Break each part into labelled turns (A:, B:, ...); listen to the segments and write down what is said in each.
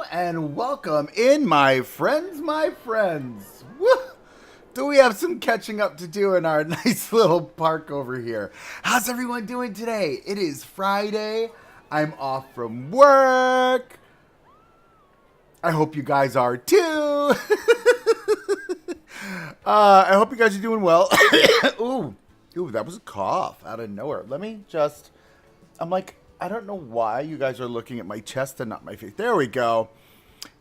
A: Hello and welcome in, my friends, my friends. Woo! Do we have some catching up to do in our nice little park over here? How's everyone doing today? It is Friday. I'm off from work. I hope you guys are too. I hope you guys are doing well. Ooh, that was a cough out of nowhere. I'm like, I don't know why you guys are looking at my chest and not my face. There we go.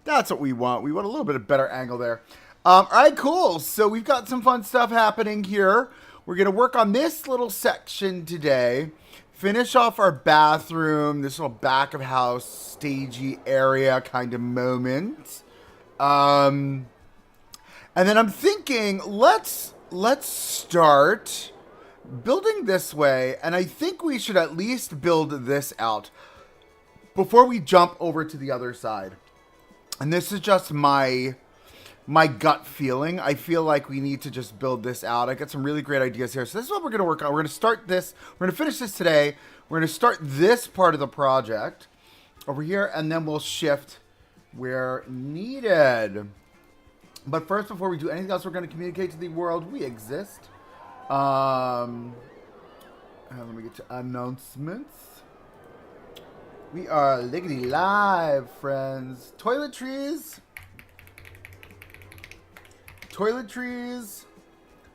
A: That's what we want. We want a little bit of better angle there. All right, cool. So we've got some fun stuff happening here. We're going to work on this little section today. Finish off our bathroom, this little back of house, stagey area kind of moment. And then I'm thinking, let's start building this way, and I think we should at least build this out before we jump over to the other side. And this is just my gut feeling. I feel like we need to just build this out. I got some really great ideas here. So this is what we're going to work on. We're going to start this. We're going to finish this today. We're going to start this part of the project over here, and then we'll shift where needed. But first, before we do anything else, we're going to communicate to the world we exist. Let me get to announcements. We are liggity live, friends. Toiletries,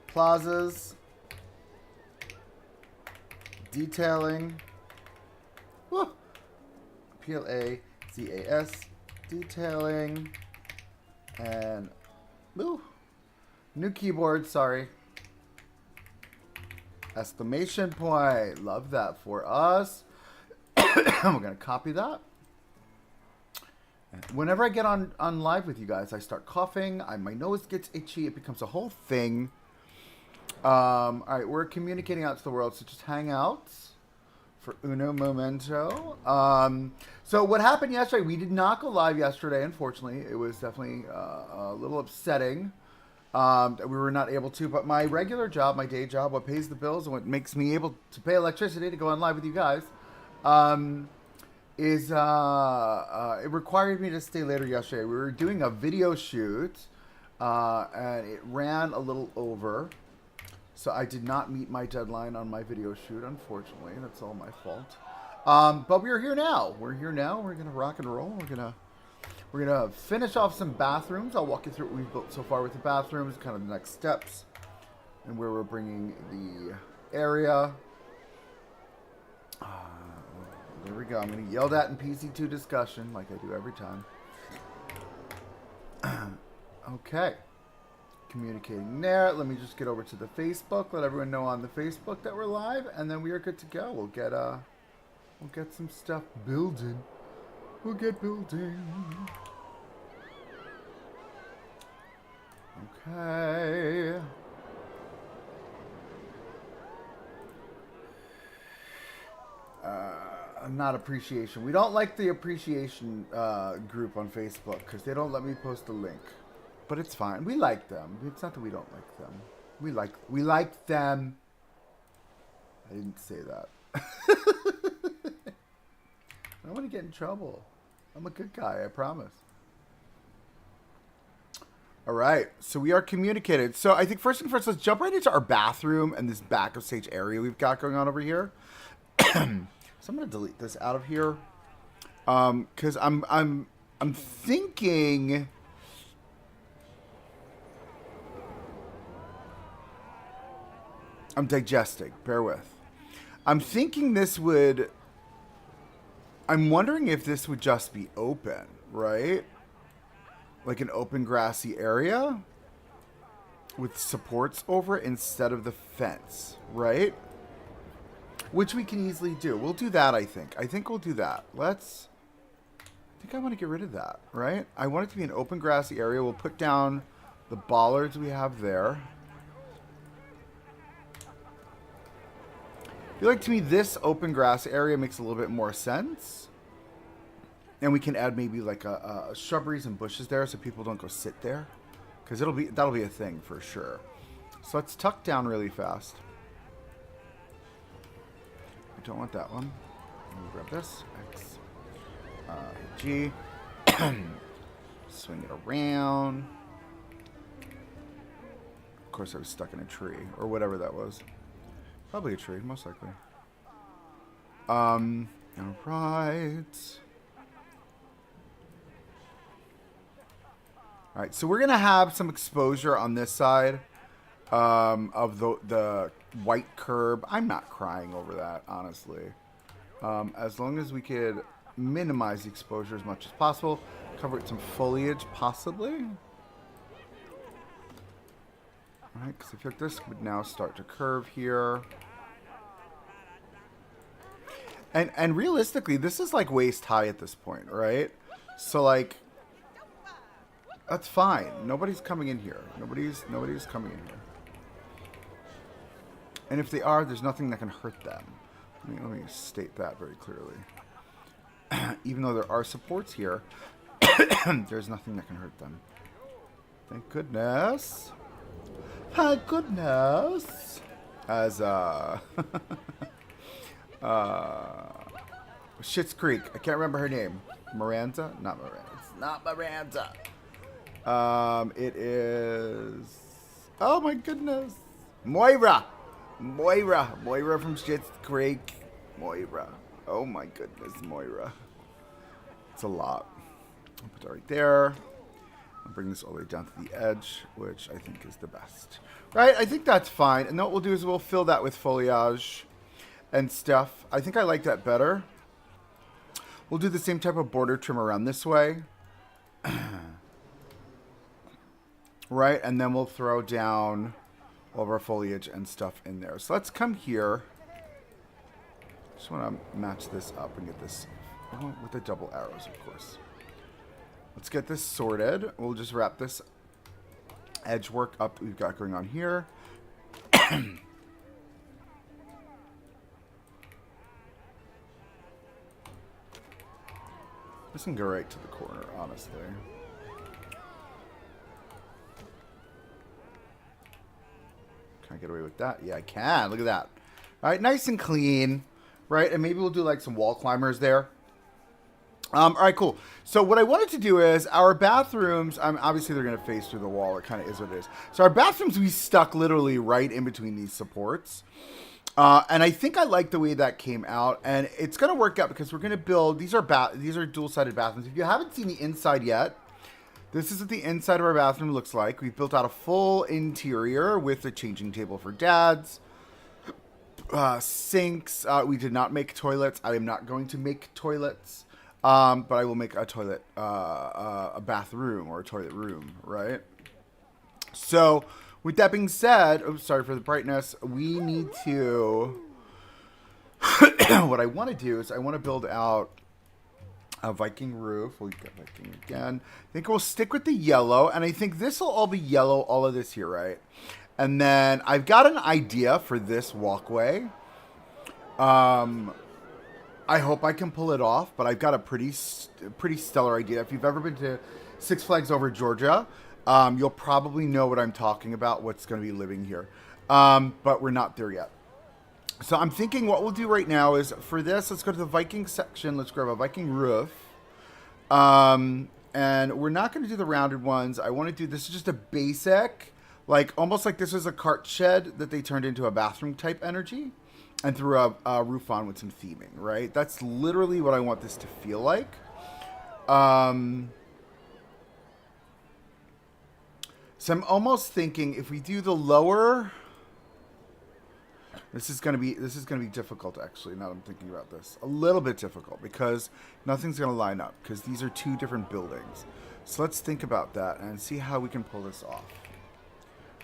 A: plazas, detailing, woo, PLAZAS, detailing, and new keyboard, sorry. Exclamation point. Love that for us. We're going to copy that. Whenever I get on live with you guys, I start coughing. My nose gets itchy. It becomes a whole thing. All right, we're communicating out to the world, so just hang out for uno momento. So what happened yesterday, we did not go live yesterday, unfortunately. It was definitely a little upsetting. We were not able to, but my regular job, my day job, what pays the bills and what makes me able to pay electricity to go on live with you guys, it required me to stay later yesterday. We were doing a video shoot, and it ran a little over, so I did not meet my deadline on my video shoot, unfortunately. That's all my fault. But we're here now. We're going to rock and roll. We're going to finish off some bathrooms. I'll walk you through what we've built so far with the bathrooms, kind of the next steps, and where we're bringing the area. There we go. I'm going to yell that in PC2 discussion like I do every time. Okay. Communicating there. Let me just get over to the Facebook. Let everyone know on the Facebook that we're live, and then we are good to go. We'll get some stuff building. We'll get building. Okay. Not appreciation. We don't like the appreciation group on Facebook because they don't let me post a link. But it's fine. We like them. It's not that we don't like them. We like them. I didn't say that. I don't want to get in trouble. I'm a good guy, I promise. All right, so we are communicated. So I think first thing first, let's jump right into our bathroom and this back of stage area we've got going on over here. So I'm gonna delete this out of here, because I'm thinking. I'm digesting. Bear with. I'm thinking this would. I'm wondering if this would just be open, right? Like an open grassy area with supports over it instead of the fence, right? Which we can easily do. We'll do that, I think. I think we'll do that. I think I want to get rid of that, right? I want it to be an open grassy area. We'll put down the bollards we have there. I feel like to me this open grass area makes a little bit more sense. And we can add maybe like a shrubberies and bushes there so people don't go sit there. Because that'll be a thing for sure. So let's tuck down really fast. I don't want that one. Let me grab this. X. G. Swing it around. Of course, I was stuck in a tree, or whatever that was. Probably a tree, most likely. All right. All right, so we're gonna have some exposure on this side of the white curb. I'm not crying over that, honestly. As long as we could minimize the exposure as much as possible, cover it with some foliage, possibly. All right, because I feel like this would now start to curve here. And realistically, this is like waist high at this point, right? So like, that's fine. Nobody's coming in here. Nobody's coming in here. And if they are, there's nothing that can hurt them. Let me state that very clearly. Even though there are supports here, there's nothing that can hurt them. Thank goodness. Thank goodness. As Schitt's Creek. I can't remember her name. Miranda? Not Miranda. It's not Miranda. It is... Oh my goodness. Moira. Moira from Schitt's Creek. Moira. Oh my goodness, Moira. It's a lot. I'll put that right there. I'll bring this all the way down to the edge, which I think is the best. Right? I think that's fine. And then what we'll do is we'll fill that with foliage and stuff. I think I like that better. We'll do the same type of border trim around this way. Right? And then we'll throw down all of our foliage and stuff in there. So let's come here. Just want to match this up and get this with the double arrows, of course. Let's get this sorted. We'll just wrap this edge work up we've got going on here. This can go right to the corner, honestly. Can I get away with that? Yeah, I can. Look at that. All right, nice and clean. Right, and maybe we'll do like some wall climbers there. All right, cool. So what I wanted to do is our bathrooms, obviously they're going to face through the wall. It kind of is what it is. So our bathrooms, we stuck literally right in between these supports. And I think I like the way that came out. And it's going to work out because we're going to build, these are dual-sided bathrooms. If you haven't seen the inside yet, this is what the inside of our bathroom looks like. We've built out a full interior with a changing table for dads. Sinks. We did not make toilets. I am not going to make toilets. But I will make a toilet, a bathroom or a toilet room, right? So, with that being said, oh, sorry for the brightness. We need to, what I want to do is I want to build out a Viking roof. We'll get Viking again. I think we'll stick with the yellow, and I think this will all be yellow, all of this here, right? And then I've got an idea for this walkway. I hope I can pull it off, but I've got a pretty stellar idea. If you've ever been to Six Flags Over Georgia, you'll probably know what I'm talking about, what's going to be living here. But we're not there yet. So I'm thinking what we'll do right now is, for this, let's go to the Viking section. Let's grab a Viking roof. And we're not going to do the rounded ones. I want to do, this is just a basic, like almost like this was a cart shed that they turned into a bathroom type energy. And threw a roof on with some theming, right? That's literally what I want this to feel like. So I'm almost thinking if we do the lower, this is gonna be difficult actually. Now that I'm thinking about this, a little bit difficult because nothing's gonna line up because these are two different buildings. So let's think about that and see how we can pull this off,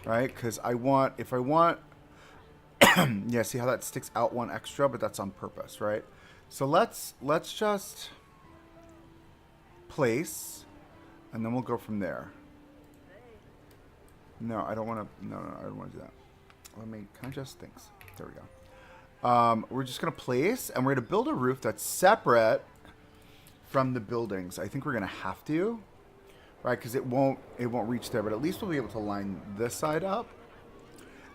A: right? Because if I want. Yeah, see how that sticks out one extra, but that's on purpose, right? So let's just place, and then we'll go from there. No, I don't want to. No, I don't want to do that. Can I just things? There we go. We're just gonna place, and we're gonna build a roof that's separate from the buildings. I think we're gonna have to, right? Because it won't reach there, but at least we'll be able to line this side up.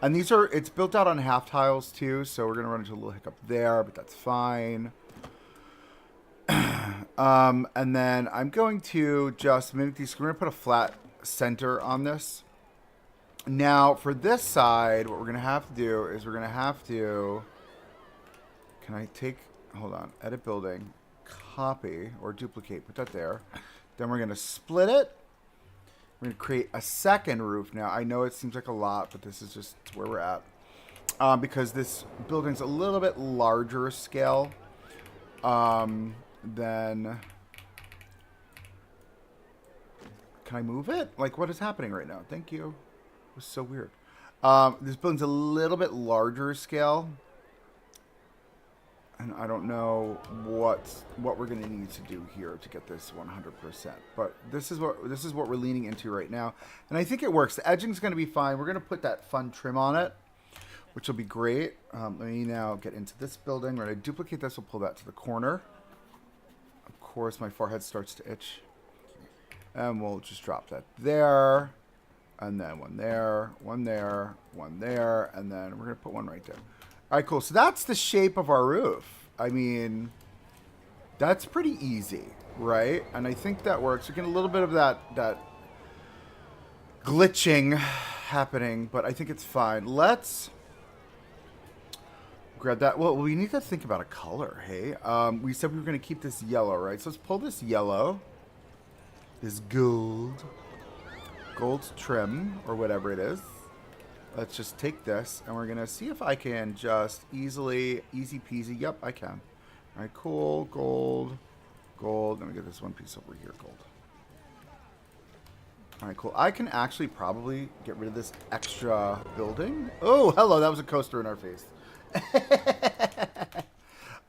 A: And it's built out on half tiles too, so we're going to run into a little hiccup there, but that's fine. And then I'm going to just mimic these. We're going to put a flat center on this. Now, for this side, what we're going to have to do is we're going to have to... Can I take... Hold on. Edit building. Copy or duplicate. Put that there. Then we're going to split it. We're going to create a second roof. Now, I know it seems like a lot, but this is just where we're at. Because this building's a little bit larger scale than... Can I move it? Like, what is happening right now? Thank you. It was so weird. This building's a little bit larger scale. And I don't know what we're going to need to do here to get this 100%. But this is what we're leaning into right now. And I think it works. The edging's going to be fine. We're going to put that fun trim on it, which will be great. Let me now get into this building. We're going to duplicate this. We'll pull that to the corner. Of course, my forehead starts to itch. And we'll just drop that there. And then one there, one there, one there. And then we're going to put one right there. All right, cool. So that's the shape of our roof. I mean, that's pretty easy, right? And I think that works. We're getting a little bit of that glitching happening, but I think it's fine. Let's grab that. Well, we need to think about a color, hey? We said we were going to keep this yellow, right? So let's pull this yellow. This gold trim, or whatever it is. Let's just take this, and we're going to see if I can just easy peasy. Yep, I can. All right, cool. Gold. Let me get this one piece over here, gold. All right, cool. I can actually probably get rid of this extra building. Oh, hello. That was a coaster in our face.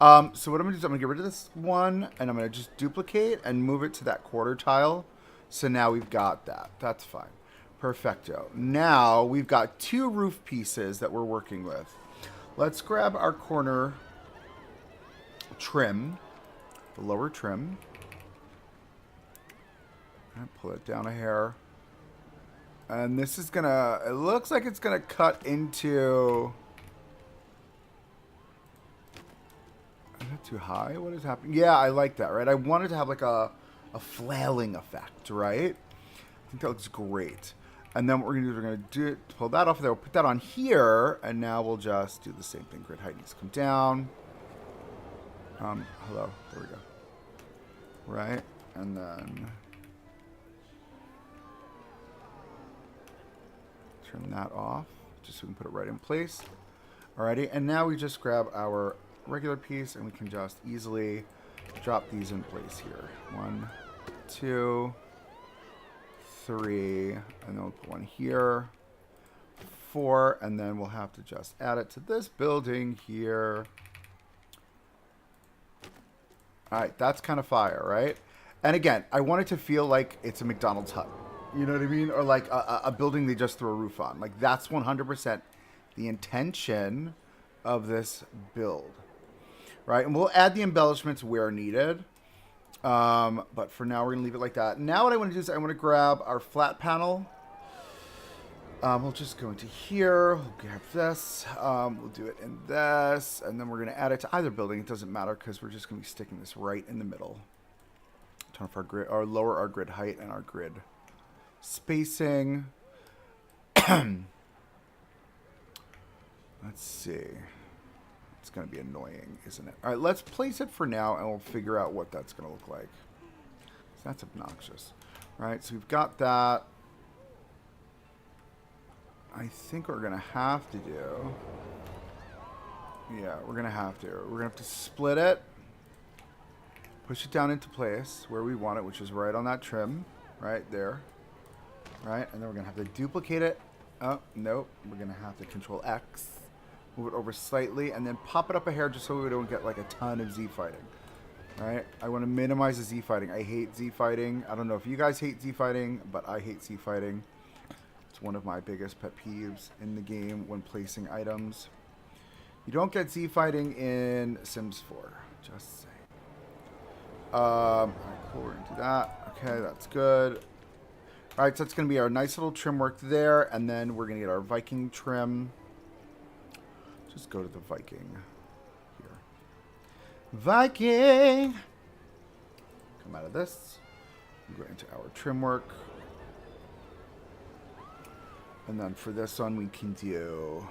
A: So what I'm going to do is I'm going to get rid of this one, and I'm going to just duplicate and move it to that quarter tile. So now we've got that. That's fine. Perfecto. Now we've got two roof pieces that we're working with. Let's grab our corner trim, the lower trim. And pull it down a hair. And this is gonna, it looks like it's gonna cut into... Is that too high? What is happening? Yeah, I like that, right? I wanted to have like a flailing effect, right? I think that looks great. And then what we're going to do is we're going to pull that off of there. We'll put that on here. And now we'll just do the same thing. Grid height needs to come down. Hello. There we go. Right. And then turn that off. Just so we can put it right in place. Alrighty. And now we just grab our regular piece. And we can just easily drop these in place here. 1, 2... 3, and then we'll put one here, 4, and then we'll have to just add it to this building here. All right, that's kind of fire, right? And again, I want it to feel like it's a McDonald's hut. You know what I mean? Or like a building they just threw a roof on. Like that's 100% the intention of this build, right? And we'll add the embellishments where needed. But for now, we're going to leave it like that. Now what I want to do is I want to grab our flat panel. We'll just go into here. We'll grab this. We'll do it in this. And then we're going to add it to either building. It doesn't matter because we're just going to be sticking this right in the middle. Turn off our grid, or lower our grid height and our grid spacing. Let's see. It's going to be annoying, isn't it? All right, let's place it for now, and we'll figure out what that's going to look like. So that's obnoxious. All right, so we've got that. I think what we're going to have to do... Yeah, we're going to have to. We're going to have to split it. Push it down into place where we want it, which is right on that trim. Right there. Right, and then we're going to have to duplicate it. Oh, nope. We're going to have to Control X. Move it over slightly, and then pop it up a hair just so we don't get like a ton of Z fighting. All right, I want to minimize the Z fighting. I hate Z fighting. I don't know if you guys hate Z fighting, but I hate Z fighting. It's one of my biggest pet peeves in the game when placing items. You don't get Z fighting in Sims 4. Just saying. All right, cool. We're gonna do that. Okay, that's good. All right, so that's gonna be our nice little trim work there, and then we're gonna get our Viking trim. Just go to the Viking here. Viking! Come out of this. Go into our trim work. And then for this one, we can do...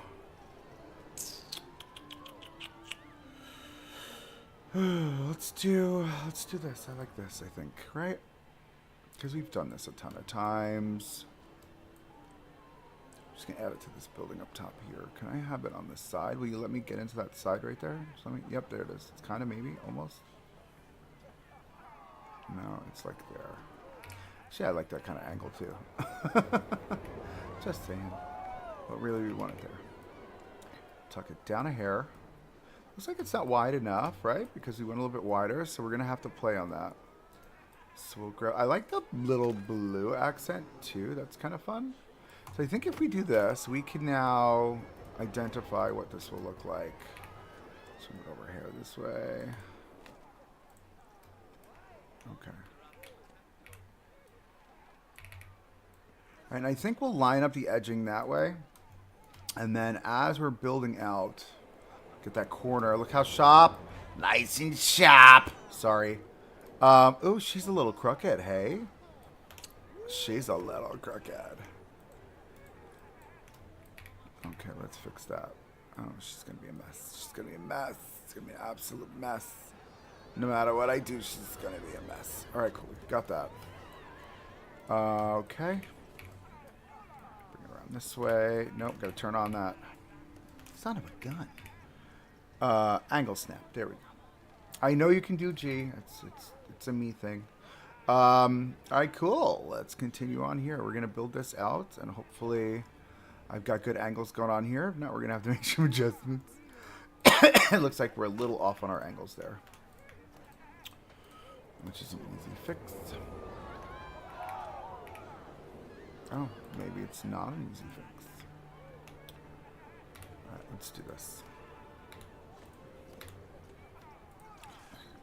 A: let's do this. I like this, I think, right? Because we've done this a ton of times. I'm just going to add it to this building up top here. Can I have it on this side? Will you let me get into that side right there? Just let me, yep, there it is. It's kind of maybe, almost. No, it's like there. Actually, I like that kind of angle too. Just saying. But really, we want it there. Tuck it down a hair. Looks like it's not wide enough, right? Because we went a little bit wider, so we're going to have to play on that. So we'll grab... I like the little blue accent, too. That's kind of fun. So I think if we do this, we can now identify what this will look like. So I'm over here this way. Okay. And I think we'll line up the edging that way. And then as we're building out... Get that corner. Look how sharp. Nice and sharp. Sorry. Oh, she's a little crooked, hey? She's a little crooked. Okay, let's fix that. Oh, she's going to be a mess. She's going to be a mess. It's going to be an absolute mess. No matter what I do, she's going to be a mess. All right, cool. Got that. Okay. Bring it around this way. Nope, got to turn on that. Son of a gun. Angle snap. There we go. I know you can do G. It's a me thing. All right, cool. Let's continue on here. We're gonna build this out, and hopefully, I've got good angles going on here. If not, we're gonna have to make some adjustments. It looks like we're a little off on our angles there, which is an easy fix. Oh, maybe it's not an easy fix. All right, let's do this.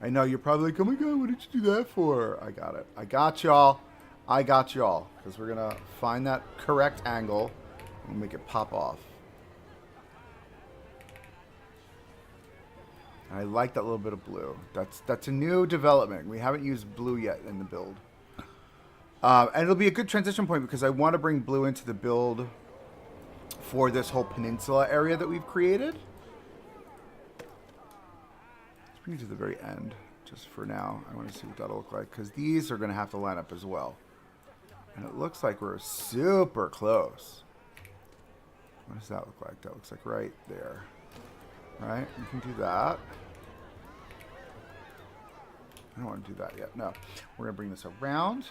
A: I know you're probably like, oh my god, what did you do that for? I got it. I got y'all. I got y'all. Because we're going to find that correct angle and make it pop off. I like that little bit of blue. That's a new development. We haven't used blue yet in the build. And it'll be a good transition point because I want to bring blue into the build for this whole peninsula area that we've created. Bring it to the very end, just for now. I want to see what that'll look like, because these are going to have to line up as well. And it looks like we're super close. What does that look like? That looks like right there. Right? We can do that. I don't want to do that yet. No. We're going to bring this around.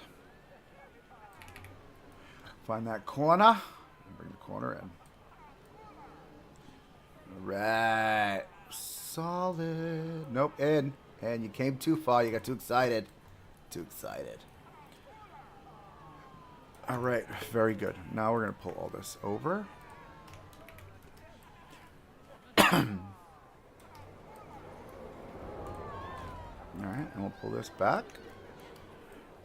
A: Find that corner. And bring the corner in. All right. Solid. Nope, in. And you came too far. You got too excited. Too excited. All right, very good. Now we're going to pull all this over. All right, and we'll pull this back.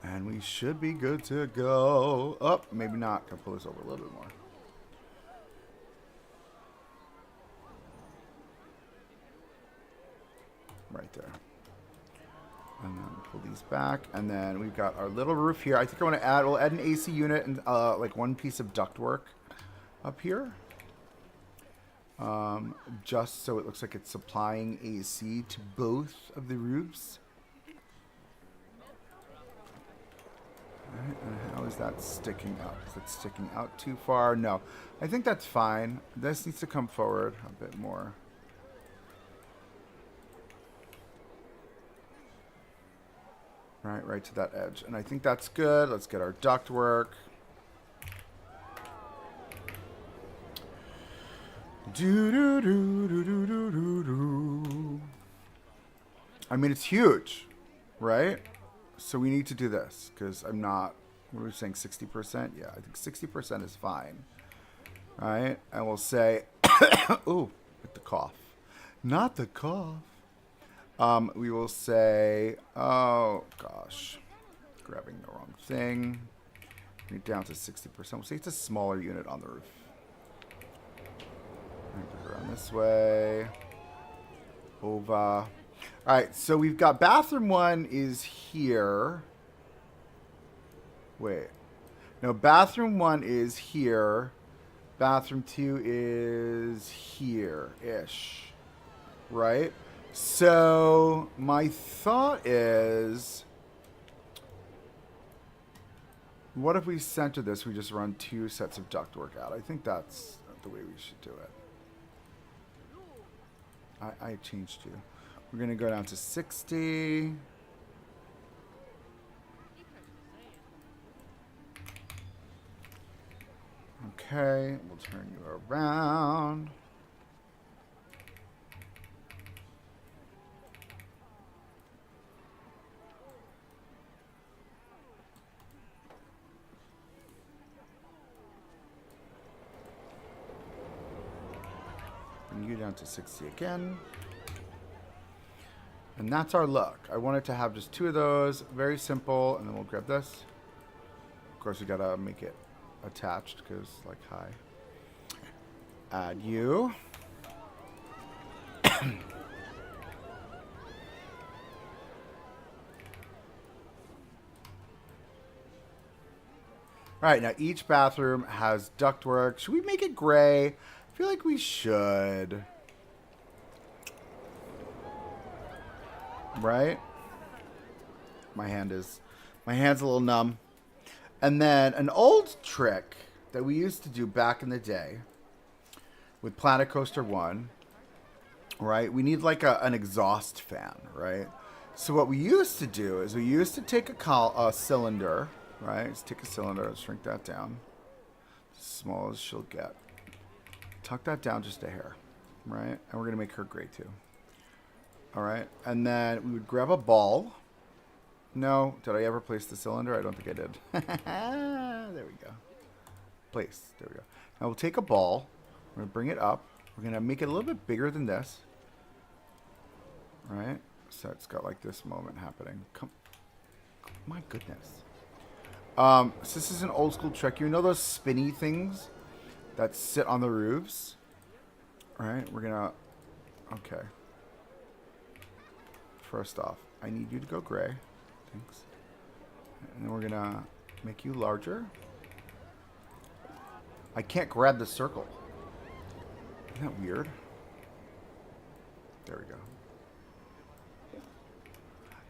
A: And we should be good to go. Oh, maybe not. Can pull this over a little bit more. Right there. And then pull these back. And then we've got our little roof here. I think I want to add, we'll add an AC unit and like one piece of ductwork up here. Just so it looks like it's supplying AC to both of the roofs. Alright, and how is that sticking out? Is it sticking out too far? No. I think that's fine. This needs to come forward a bit more. Right to that edge. And I think that's good. Let's get our duct work. I mean, it's huge, right? So we need to do this because I'm not, what are we saying, 60%? Yeah, I think 60% is fine. All right, and we'll say, ooh, with the cough. Not the cough. We will say, oh gosh, grabbing the wrong thing. Bring it down to 60%. We'll say it's a smaller unit on the roof. Bring it around this way. Over. All right, so we've got bathroom 1 is here. Wait. No, bathroom 1 is here. Bathroom 2 is here-ish. Right? So, my thought is, what if we center this? We just run 2 sets of ductwork out. I think that's the way we should do it. I changed you. We're going to go down to 60. Okay, we'll turn you around. Bring you down to 60 again. And that's our look. I wanted to have just 2 of those. Very simple. And then we'll grab this. Of course, we got to make it attached because, like, hi. Add you. All right, now each bathroom has ductwork. Should we make it gray? I feel like we should. Right? My hand's a little numb. And then an old trick that we used to do back in the day with Planet Coaster 1, right? We need like an exhaust fan, right? So what we used to do is we used to take a cylinder, right? Let's take a cylinder, shrink that down, as small as she'll get. Tuck that down just a hair, right? And we're gonna make her gray too. All right, and then we would grab a ball. No, did I ever place the cylinder? I don't think I did. There we go. Place, there we go. Now we'll take a ball. We're gonna bring it up. We're gonna make it a little bit bigger than this. All right, so it's got like this moment happening. Come, my goodness. So this is an old school trick. You know those spinny things that sit on the roofs? All right, we're gonna, okay. First off, I need you to go gray. Thanks. And then we're gonna make you larger. I can't grab the circle. Isn't that weird? There we go.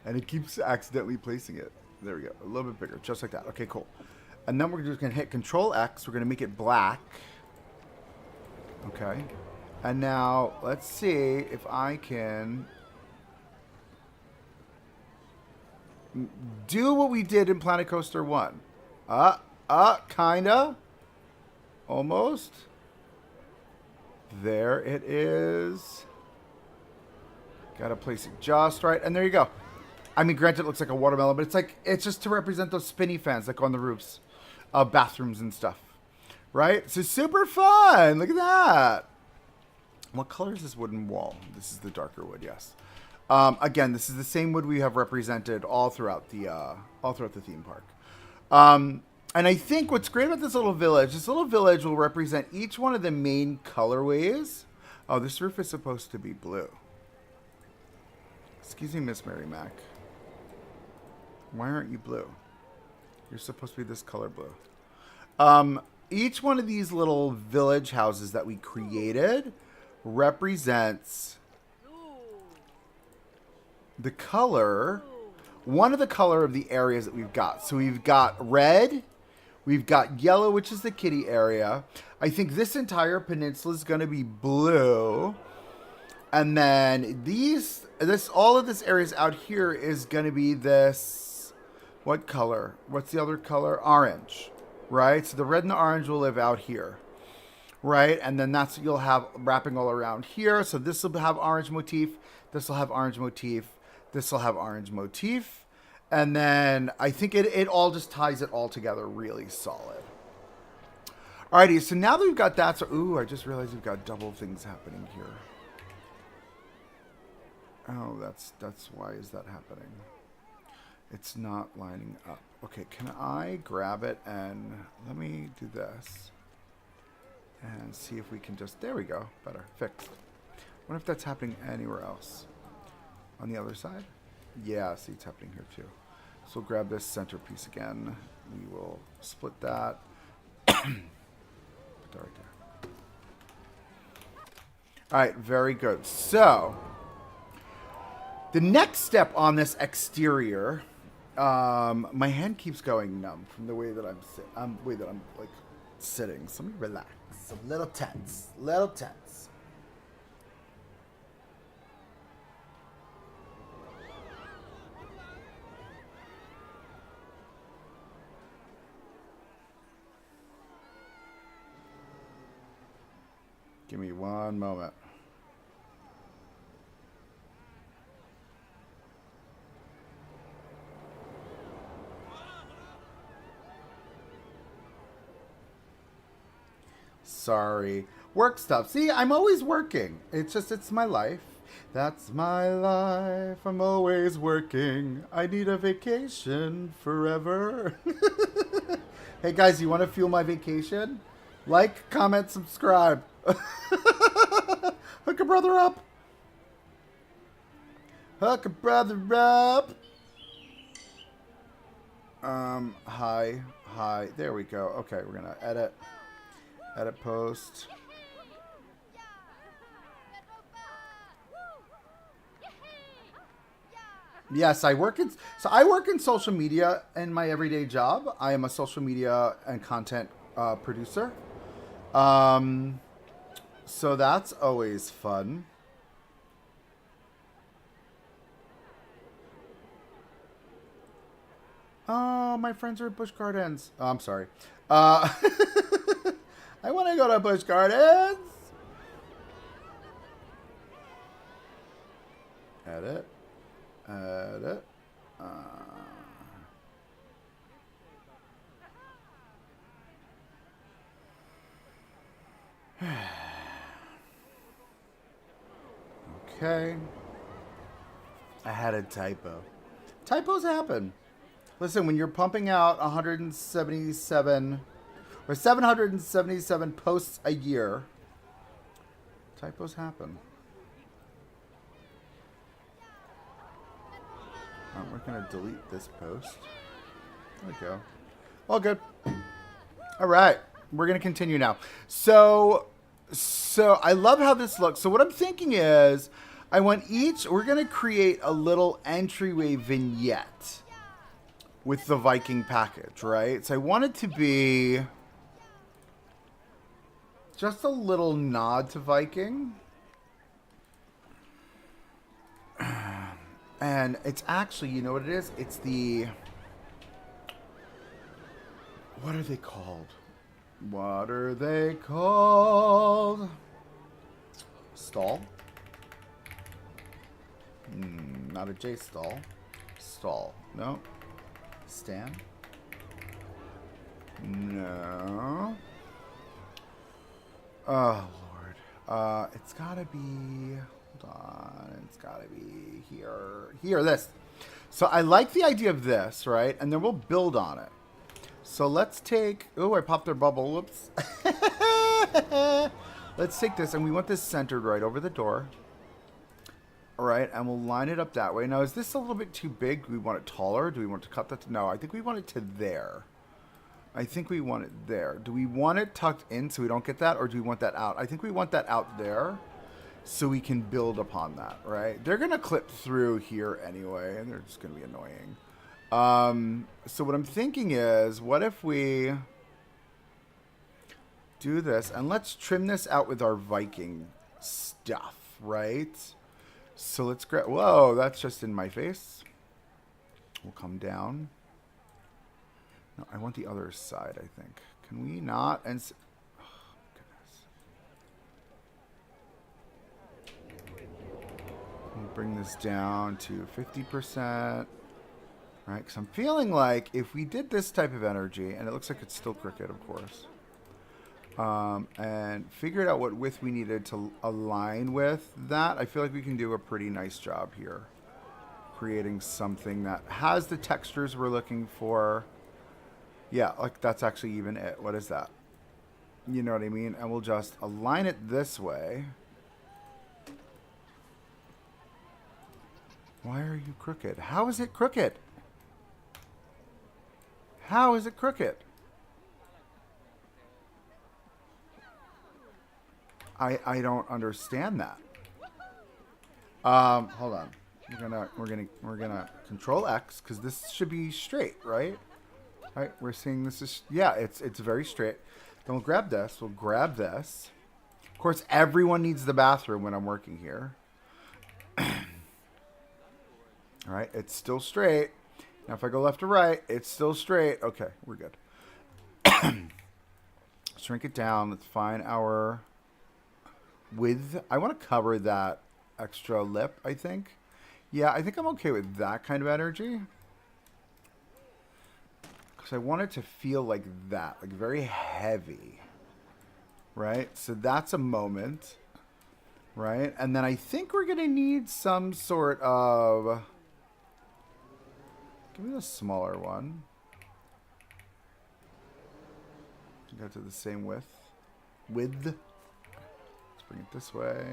A: And it keeps accidentally placing it. There we go. A little bit bigger, just like that. Okay, cool. And then we're just gonna hit Control X. We're gonna make it black. Okay. And now let's see if I can do what we did in Planet Coaster 1. Kinda. Almost. There it is. Gotta place it just right. And there you go. I mean, granted, it looks like a watermelon, but it's just to represent those spinny fans like on the roofs of bathrooms and stuff. Right? So super fun. Look at that. What color is this wooden wall? This is the darker wood, yes. Again, this is the same wood we have represented all throughout the theme park. And I think what's great about this little village will represent each one of the main colorways. Oh, this roof is supposed to be blue. Excuse me, Miss Mary Mac. Why aren't you blue? You're supposed to be this color blue. Each one of these little village houses that we created represents the color, one of the color of the areas that we've got. So we've got red, we've got yellow, which is the kiddie area. I think this entire peninsula is going to be blue. And then all of this areas out here is going to be this, what color? What's the other color? Orange, right? So the red and the orange will live out here, right? And then that's what you'll have wrapping all around here. So this will have orange motif. This will have orange motif. This will have orange motif. And then I think it all just ties it all together really solid. Alrighty, so now that we've got that, so, ooh, I just realized we've got double things happening here. Oh, that's why is that happening? It's not lining up. Okay, can I grab it and let me do this and see if we can just, there we go, better, fixed. I wonder if that's happening anywhere else. on the other side. Yeah, see, it's happening here too. So we'll grab this centerpiece again. We will split that. Put that right there. All right, very good. So the next step on this exterior, my hand keeps going numb from the way that I'm like sitting. So let me relax. A little tense. Little tense. Give me one moment. Sorry. Work stuff. See, I'm always working. It's my life. That's my life. I'm always working. I need a vacation forever. Hey guys, you want to fuel my vacation? Like, comment, subscribe. Hook a brother up. Hook a brother up. Hi. There we go. Okay, we're gonna edit post. Yes, I work in social media in my everyday job. I am a social media and content producer. So that's always fun. Oh, my friends are at Busch Gardens. Oh, I'm sorry. I want to go to Busch Gardens. Edit. Okay. I had a typo. Typos happen. Listen, when you're pumping out 177 or 777 posts a year, typos happen. We're going to delete this post. There we go. All good. All right. We're going to continue now. So I love how this looks. So what I'm thinking is we're going to create a little entryway vignette with the Viking package, right? So I want it to be just a little nod to Viking. And it's actually, you know what it is? It's the... What are they called? What are they called? Stall? Not a J stall. Stall. No. Stand? No. Oh, Lord. It's gotta be... Hold on. It's gotta be here. Here, this. So I like the idea of this, right? And then we'll build on it. So let's take... Oh, I popped their bubble. Whoops. Let's take this, and we want this centered right over the door. All right, and we'll line it up that way. Now, is this a little bit too big? Do we want it taller? Do we want to cut that? No, I think we want it to there. I think we want it there. Do we want it tucked in so we don't get that, or do we want that out? I think we want that out there so we can build upon that, right? They're going to clip through here anyway, and they're just going to be annoying. So what I'm thinking is, what if we do this, and let's trim this out with our Viking stuff, right? So let's grab, whoa, that's just in my face. We'll come down. No, I want the other side, I think. Can we not? And oh, goodness. We'll bring this down to 50%. Right, because I'm feeling like if we did this type of energy, and it looks like it's still crooked, of course, and figured out what width we needed to align with that, I feel like we can do a pretty nice job here. Creating something that has the textures we're looking for. Yeah, like that's actually even it. What is that? You know what I mean? And we'll just align it this way. Why are you crooked? How is it crooked? How is it crooked? I don't understand that. Hold on. We're gonna control X because this should be straight, right? Right. We're seeing this is it's very straight. Then we'll grab this. We'll grab this. Of course, everyone needs the bathroom when I'm working here. All right. It's still straight. Now, if I go left to right, it's still straight. Okay, we're good. Shrink it down. Let's find our width. I want to cover that extra lip, I think. Yeah, I think I'm okay with that kind of energy. Because I want it to feel like that, like very heavy. Right? So that's a moment. Right? And then I think we're going to need some sort of... Give me the smaller one. Go to the same width. Let's bring it this way.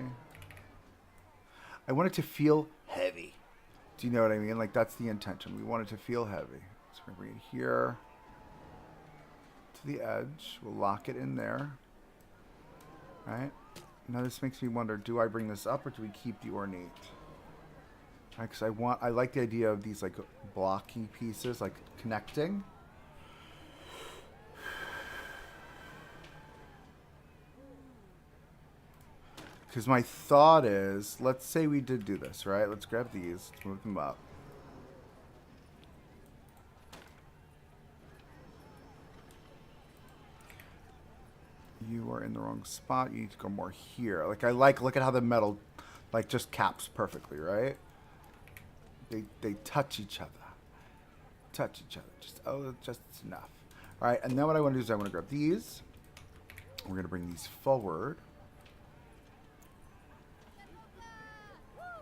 A: I want it to feel heavy. Do you know what I mean? Like, that's the intention. We want it to feel heavy. So we're going to bring it here to the edge. We'll lock it in there. Right? Now this makes me wonder, do I bring this up or do we keep the ornate? Because I like the idea of these like blocky pieces, like connecting. Because my thought is, let's say we did do this, right? Let's grab these, let's move them up. You are in the wrong spot. You need to go more here. Like look at how the metal, like just caps perfectly, right? They touch each other. Touch each other. Just enough. All right, and then what I want to do is I want to grab these. We're going to bring these forward.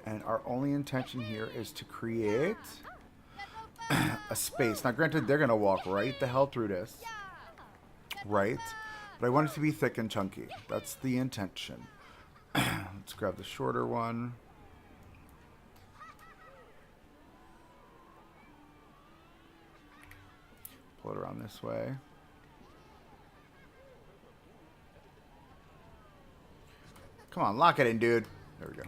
A: And our only intention here is to create a space. Now, granted, they're going to walk right the hell through this. Right? But I want it to be thick and chunky. That's the intention. Let's grab the shorter one. Pull it around this way. Come on, lock it in, dude. There we go.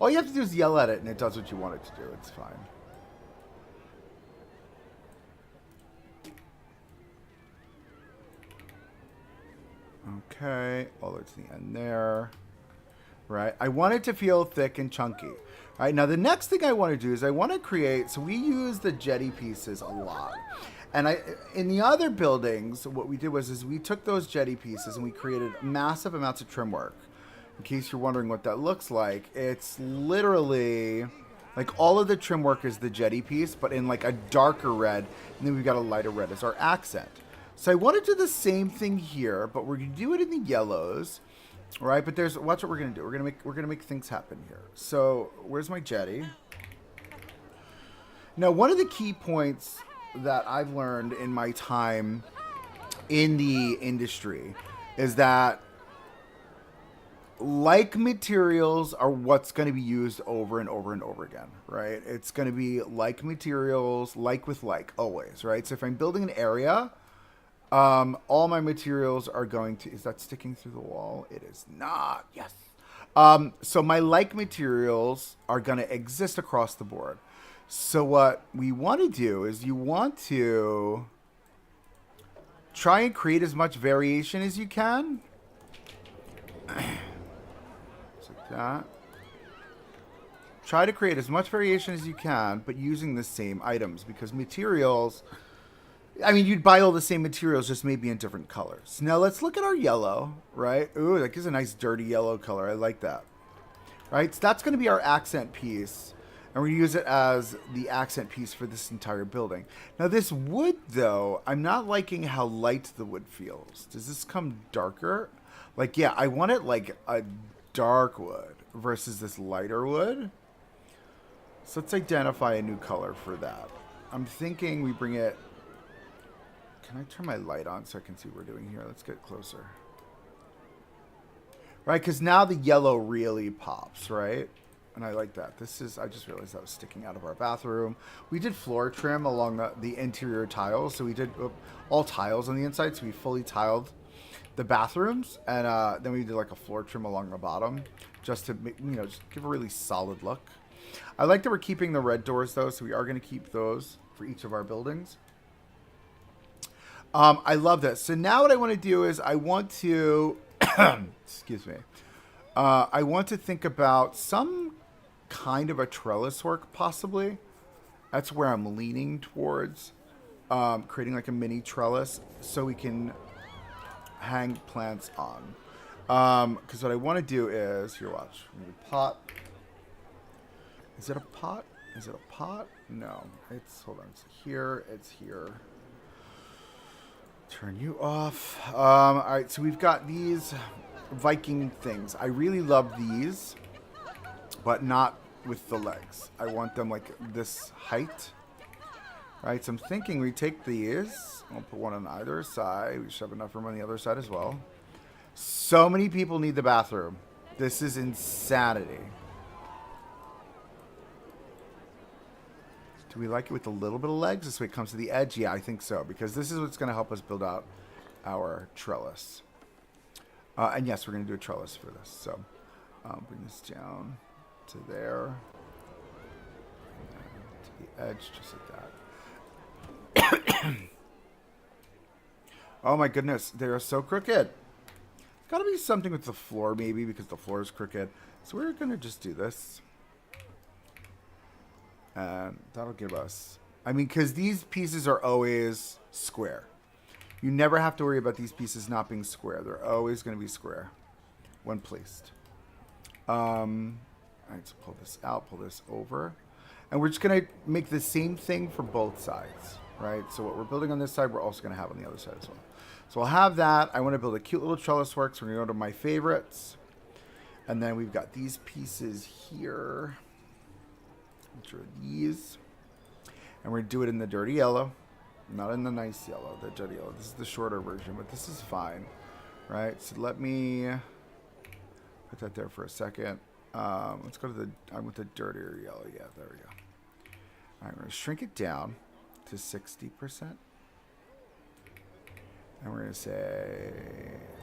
A: All you have to do is yell at it, and it does what you want it to do. It's fine. Okay, all the way to the end there. Right, I want it to feel thick and chunky. All right, now the next thing I want to do is I want to create, so we use the jetty pieces a lot. And in the other buildings, what we did was we took those jetty pieces and we created massive amounts of trim work. In case you're wondering what that looks like, it's literally like all of the trim work is the jetty piece, but in like a darker red, and then we've got a lighter red as our accent. So I want to do the same thing here, but we're going to do it in the yellows. All right, but watch what we're gonna do. We're gonna make things happen here. So where's my jetty? Now, one of the key points that I've learned in my time in the industry is that like materials are what's going to be used over and over and over again, right? It's going to be like materials, like with like, always, right? So if I'm building an area, all my materials are going to... Is that sticking through the wall? It is not. Yes. So my like materials are going to exist across the board. So what we want to do is you want to try and create as much variation as you can. Just like that. Try to create as much variation as you can, but using the same items, because materials... I mean, you'd buy all the same materials, just maybe in different colors. Now, let's look at our yellow, right? Ooh, that gives a nice dirty yellow color. I like that. Right? So that's going to be our accent piece. And we're going to use it as the accent piece for this entire building. Now, this wood, though, I'm not liking how light the wood feels. Does this come darker? Like, yeah, I want it like a dark wood versus this lighter wood. So let's identify a new color for that. I'm thinking we bring it... Can I turn my light on so I can see what we're doing here? Let's get closer. Right, because now the yellow really pops, right? And I like that. This is, I just realized that was sticking out of our bathroom. We did floor trim along the interior tiles. So we did all tiles on the inside. So we fully tiled the bathrooms. And then we did like a floor trim along the bottom. Just to, just give a really solid look. I like that we're keeping the red doors though. So we are going to keep those for each of our buildings. I love this. So now what I want to do is I want to, excuse me. I want to think about some kind of a trellis work, possibly. That's where I'm leaning towards. Creating like a mini trellis so we can hang plants on. Because what I want to do is, here, watch. Pot. Is it a pot? Is it a pot? No. It's, hold on. It's here. It's here. Turn you off. All right, so we've got these Viking things. I really love these, but not with the legs. I want them like this height. All right, so I'm thinking we take these. I'll put one on either side. We should have enough room on the other side as well. So many people need the bathroom. This is insanity. Do we like it with a little bit of legs? This way it comes to the edge? Yeah, I think so. Because this is what's going to help us build out our trellis. And yes, we're going to do a trellis for this. So bring this down to there. To the edge, just like that. Oh my goodness, they are so crooked. There's got to be something with the floor maybe because the floor is crooked. So we're going to just do this. And that'll give us, I mean, because these pieces are always square. You never have to worry about these pieces not being square. They're always going to be square when placed. All right, so pull this out, pull this over. And we're just going to make the same thing for both sides, right? So what we're building on this side, we're also going to have on the other side as well. So I'll have that. I want to build a cute little trellis work. So we're going to go to my favorites. And then we've got these pieces here. Which are these. And we're going to do it in the dirty yellow. Not in the nice yellow, the dirty yellow. This is the shorter version, but this is fine. Right? So let me put that there for a second. Let's go to the, I want the dirtier yellow. Yeah, there we go. All right, we're going to shrink it down to 60%. And we're going to say,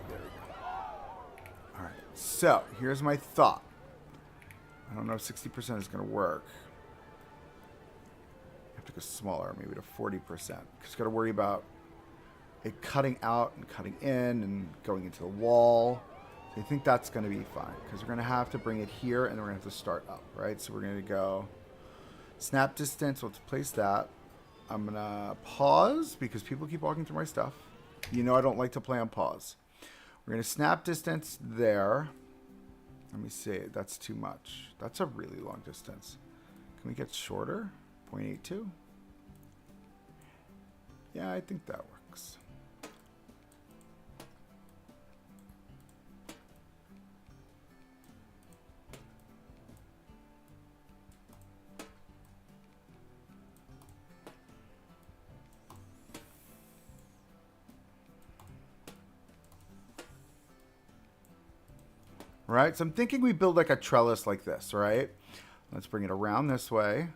A: there we go. All right, so here's my thought. I don't know if 60% is going to work. To go smaller, maybe to 40%. Because you got to worry about it cutting out and cutting in and going into the wall. So I think that's going to be fine because we're going to have to bring it here and then we're going to have to start up, right? So we're going to go snap distance. Let's place that. I'm going to pause because people keep walking through my stuff. You know I don't like to play on pause. We're going to snap distance there. Let me see. That's too much. That's a really long distance. Can we get shorter? 0.82. Yeah, I think that works. Right, so I'm thinking we build like a trellis like this, right? Let's bring it around this way.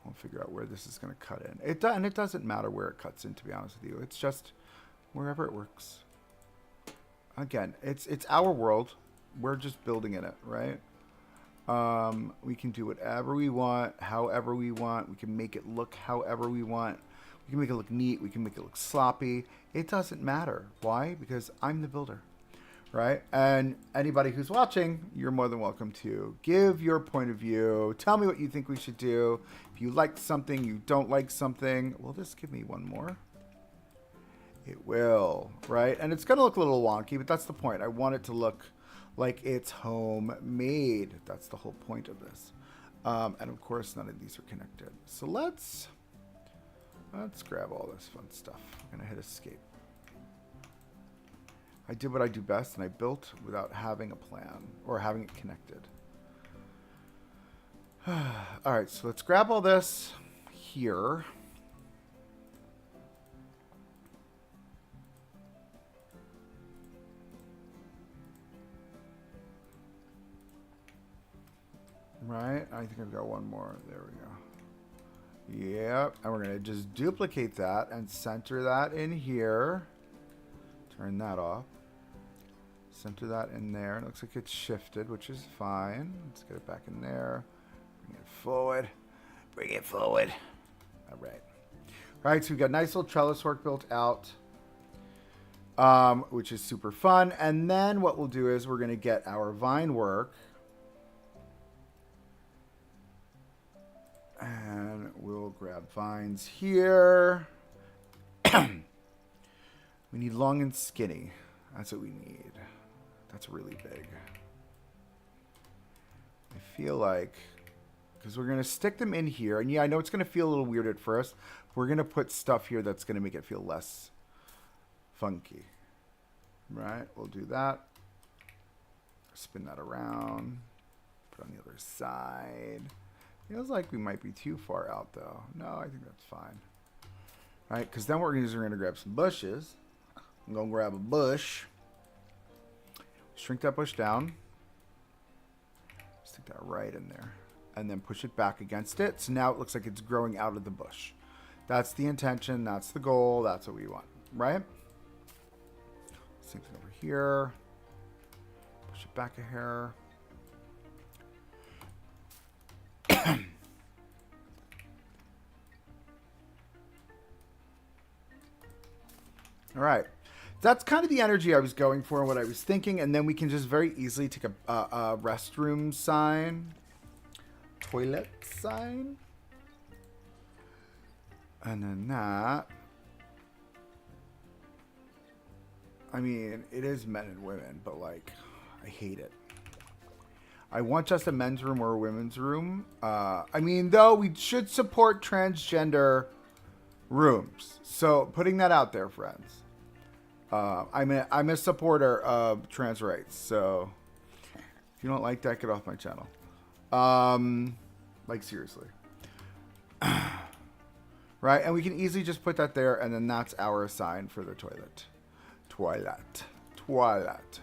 A: We'll figure out where this is going to cut in. And it doesn't matter where it cuts in, to be honest with you. It's just wherever it works. Again, it's our world. We're just building in it, right? We can do whatever we want, however we want. We can make it look however we want. We can make it look neat. We can make it look sloppy. It doesn't matter. Why? Because I'm the builder. Right? And anybody who's watching, you're more than welcome to give your point of view. Tell me what you think we should do. If you like something, you don't like something. Will this give me one more? It will, right? And it's going to look a little wonky, but that's the point. I want it to look like it's homemade. That's the whole point of this. And of course, none of these are connected. So let's grab all this fun stuff. I'm going to hit escape. I did what I do best, and I built without having a plan or having it connected. All right, so let's grab all this here. right? I think I've got one more. There we go. Yep. And we're going to just duplicate that and center that in here. Turn that off. Center that in there. It looks like it's shifted, which is fine. Let's get it back in there. Bring it forward. Bring it forward. All right. All right, so we've got nice little trellis work built out, which is super fun. And then what we'll do is we're going to get our vine work. And we'll grab vines here. We need long and skinny. That's what we need. That's really big. I feel like, because we're going to stick them in here. And yeah, I know it's going to feel a little weird at first. We're going to put stuff here that's going to make it feel less funky. Right? We'll do that. Spin that around. Put it on the other side. Feels like we might be too far out, though. No, I think that's fine. All right, because then what we're going to do is we're going to grab some bushes. I'm going to grab a bush. Shrink that bush down. Stick that right in there. And then push it back against it. So now it looks like it's growing out of the bush. That's the intention. That's the goal. That's what we want. Right? Same thing over here. Push it back a hair. All right. That's kind of the energy I was going for and what I was thinking. And then we can just very easily take a restroom sign. Toilet sign. And then that. I mean, it is men and women, but like, I hate it. I want just a men's room or a women's room. I mean, though, we should support transgender rooms. So, putting that out there, friends. I'm a supporter of trans rights. So, if you don't like that, get off my channel. Like, seriously. Right? And we can easily just put that there, and then that's our sign for the toilet. Toilet. Toilet.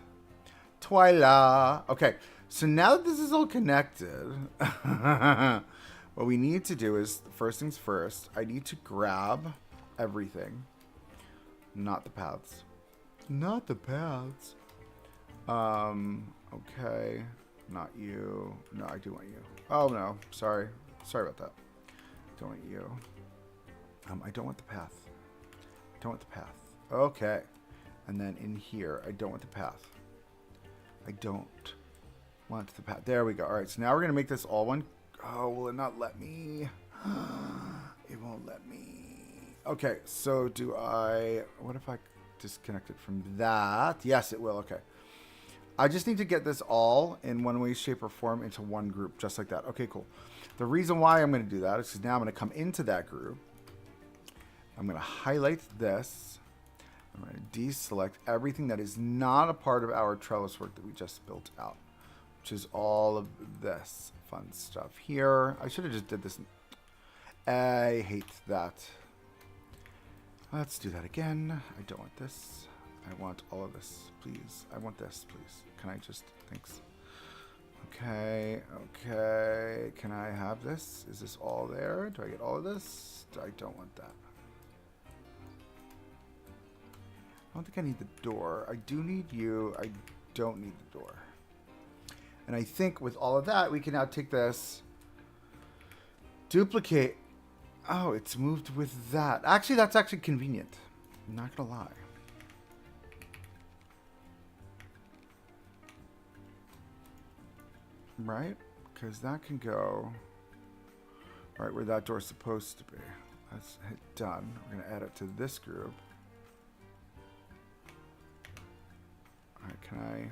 A: Toilet. Okay. So now that this is all connected, what we need to do is, first things first, I need to grab everything. Not the paths. Not the paths. Okay. Not you. No, I do want you. Oh, no. Sorry. Sorry about that. Don't want you. I don't want the path. I don't want the path. Okay. And then in here, I don't want the path. I don't want the path. There we go. All right, so now we're going to make this all one. Oh, will it not let me? It won't let me. Okay, so do I... What if I disconnect it from that? Yes, it will. Okay. I just need to get this all in one way, shape, or form into one group, just like that. Okay, cool. The reason why I'm going to do that is because now I'm going to come into that group. I'm going to highlight this. I'm going to deselect everything that is not a part of our trellis work that we just built out, which is all of this fun stuff here. I should have just did this. I hate that. Let's do that again. I don't want this. I want all of this, please. I want this, please. Can I just, thanks. Okay, okay. Can I have this? Is this all there? Do I get all of this? I don't want that. I don't think I need the door. I do need you. I don't need the door. And I think with all of that, we can now take this, duplicate. Oh, it's moved with that. Actually, that's actually convenient. I'm not going to lie. Right? Because that can go right where that door's supposed to be. Let's hit done. We're going to add it to this group. Alright, can I...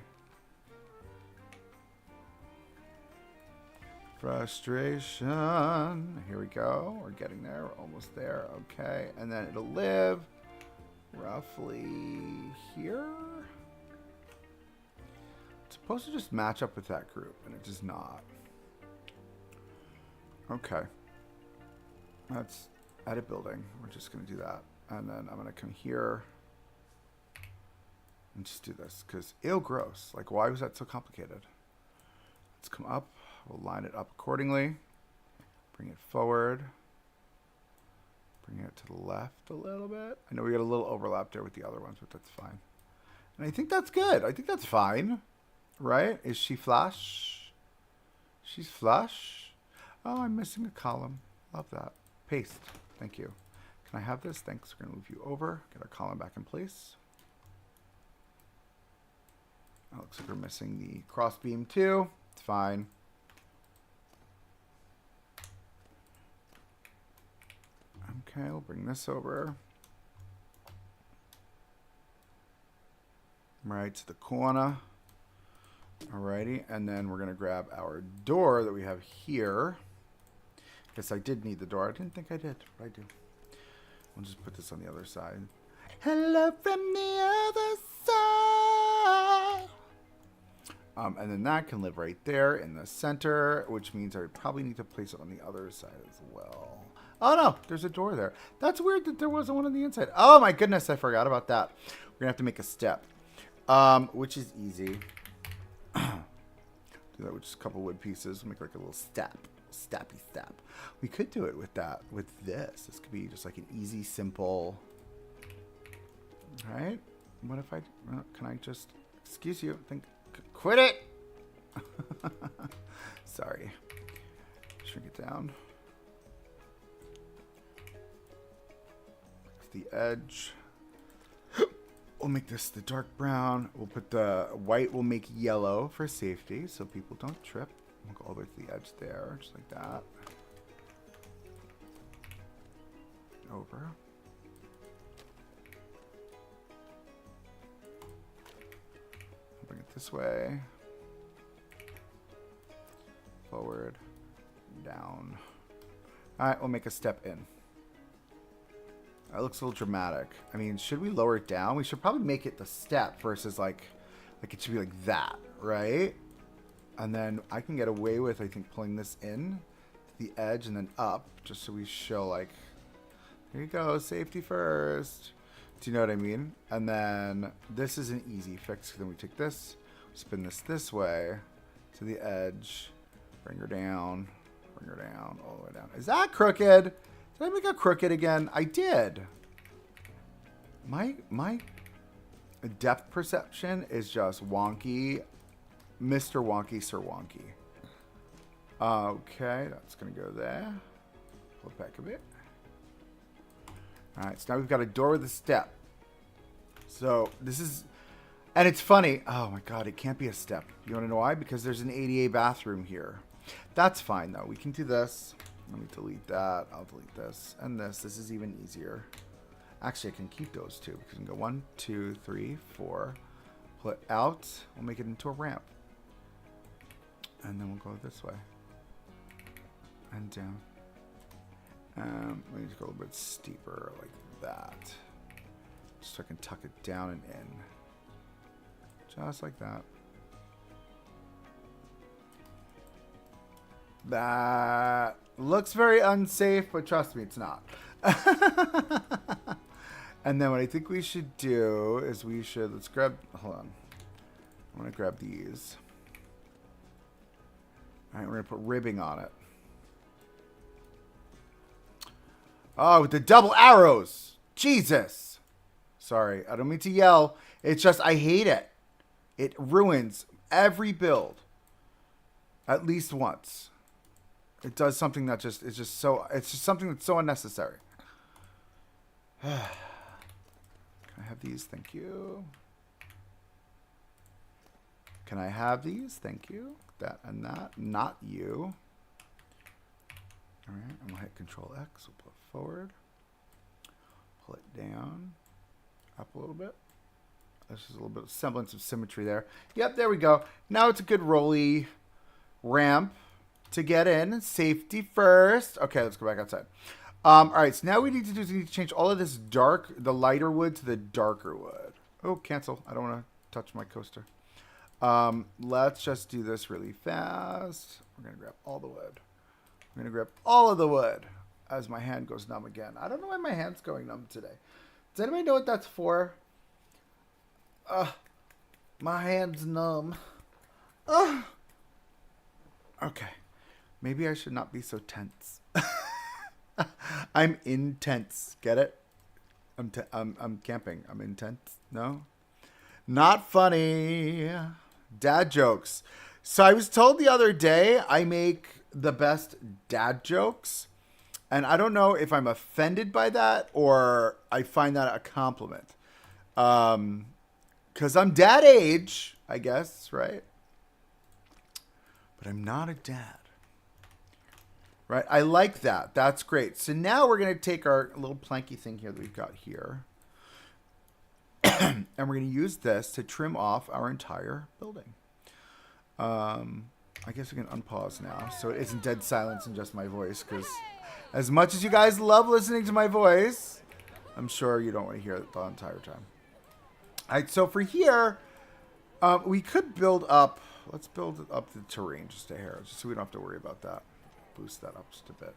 A: Frustration. Here we go. We're getting there. We're almost there. Okay. And then it'll live roughly here. It's supposed to just match up with that group, and it does not. Okay. Let's edit building. We're just going to do that. And then I'm going to come here and just do this, because ew, gross. Like, why was that so complicated? Let's come up. We'll line it up accordingly. Bring it forward. Bring it to the left a little bit. I know we got a little overlap there with the other ones, but that's fine. And I think that's good. I think that's fine. Right? Is she flush? She's flush. Oh, I'm missing a column. Love that. Paste. Thank you. Can I have this? Thanks. We're going to move you over. Get our column back in place. Oh, looks like we're missing the cross beam too. It's fine. Okay, we'll bring this over. Right to the corner. Alrighty, and then we're going to grab our door that we have here. Guess I did need the door. I didn't think I did, but I do. We'll just put this on the other side. Hello from the other side. And then that can live right there in the center, which means I would probably need to place it on the other side as well. Oh, no, there's a door there. That's weird that there wasn't one on the inside. Oh, my goodness, I forgot about that. We're going to have to make a step, which is easy. Do that with just a couple wood pieces. Make like a little step. Stappy step. We could do it with that, with this. This could be just like an easy, simple. All right. What if I, can I just, excuse you, quit it. Sorry. Shrink it down. The edge. We'll make this the dark brown. We'll put the white, we'll make yellow for safety so people don't trip. We'll go all the way to the edge there, just like that. Over. I'll bring it this way. Forward. Down. Alright, we'll make a step in. That looks a little dramatic. I mean, should we lower it down? We should probably make it the step versus like it should be like that, right? And then I can get away with, I think, pulling this in to the edge and then up, just so we show like, here you go, safety first. Do you know what I mean? And then this is an easy fix. Then we take this, spin this way to the edge, bring her down, all the way down. Is that crooked? Did I make it crooked again? I did. My depth perception is just wonky. Mr. Wonky, Sir Wonky. Okay, that's going to go there. Pull it back a bit. Alright, so now we've got a door with a step. So, this is... And it's funny. Oh my god, it can't be a step. You want to know why? Because there's an ADA bathroom here. That's fine, though. We can do this. Let me delete that. I'll delete this. And this. This is even easier. Actually, I can keep those two. Because we can go 1, 2, 3, 4. Pull it out. We'll make it into a ramp. And then we'll go this way. And down. Let me just go a little bit steeper like that. Just so I can tuck it down and in. Just like that. That looks very unsafe, but trust me, it's not. And then what I think we should do is let's grab, hold on. I'm going to grab these. All right, we're going to put ribbing on it. Oh, with the double arrows. Jesus. Sorry, I don't mean to yell. It's just, I hate it. It ruins every build. At least once. It does something that it's just something that's so unnecessary. Can I have these? Thank you. Can I have these? Thank you. That and that. Not you. All right, I'm going to hit Control X. We'll pull it forward. Pull it down. Up a little bit. There's just a little bit of semblance of symmetry there. Yep, there we go. Now it's a good rolly ramp to get in. Safety first. Okay, let's go back outside. All right, so now we need to change all of this the lighter wood to the darker wood. Oh, cancel. I don't want to touch my coaster. Let's just do this really fast. We're going to grab all the wood. I'm going to grab all of the wood as my hand goes numb again. I don't know why my hand's going numb today. Does anybody know what that's for? My hand's numb. Okay. Maybe I should not be so tense. I'm intense. Get it? I'm camping. I'm intense. No? Not funny. Dad jokes. So I was told the other day I make the best dad jokes. And I don't know if I'm offended by that or I find that a compliment. Because I'm dad age, I guess, right? But I'm not a dad. Right? I like that. That's great. So now we're going to take our little planky thing here that we've got here. And we're going to use this to trim off our entire building. I guess we can unpause now so it isn't dead silence and just my voice. Because as much as you guys love listening to my voice, I'm sure you don't want to hear it the entire time. All right, so for here, we could build up. Let's build up the terrain just a hair, just so we don't have to worry about that. Boost that up just a bit.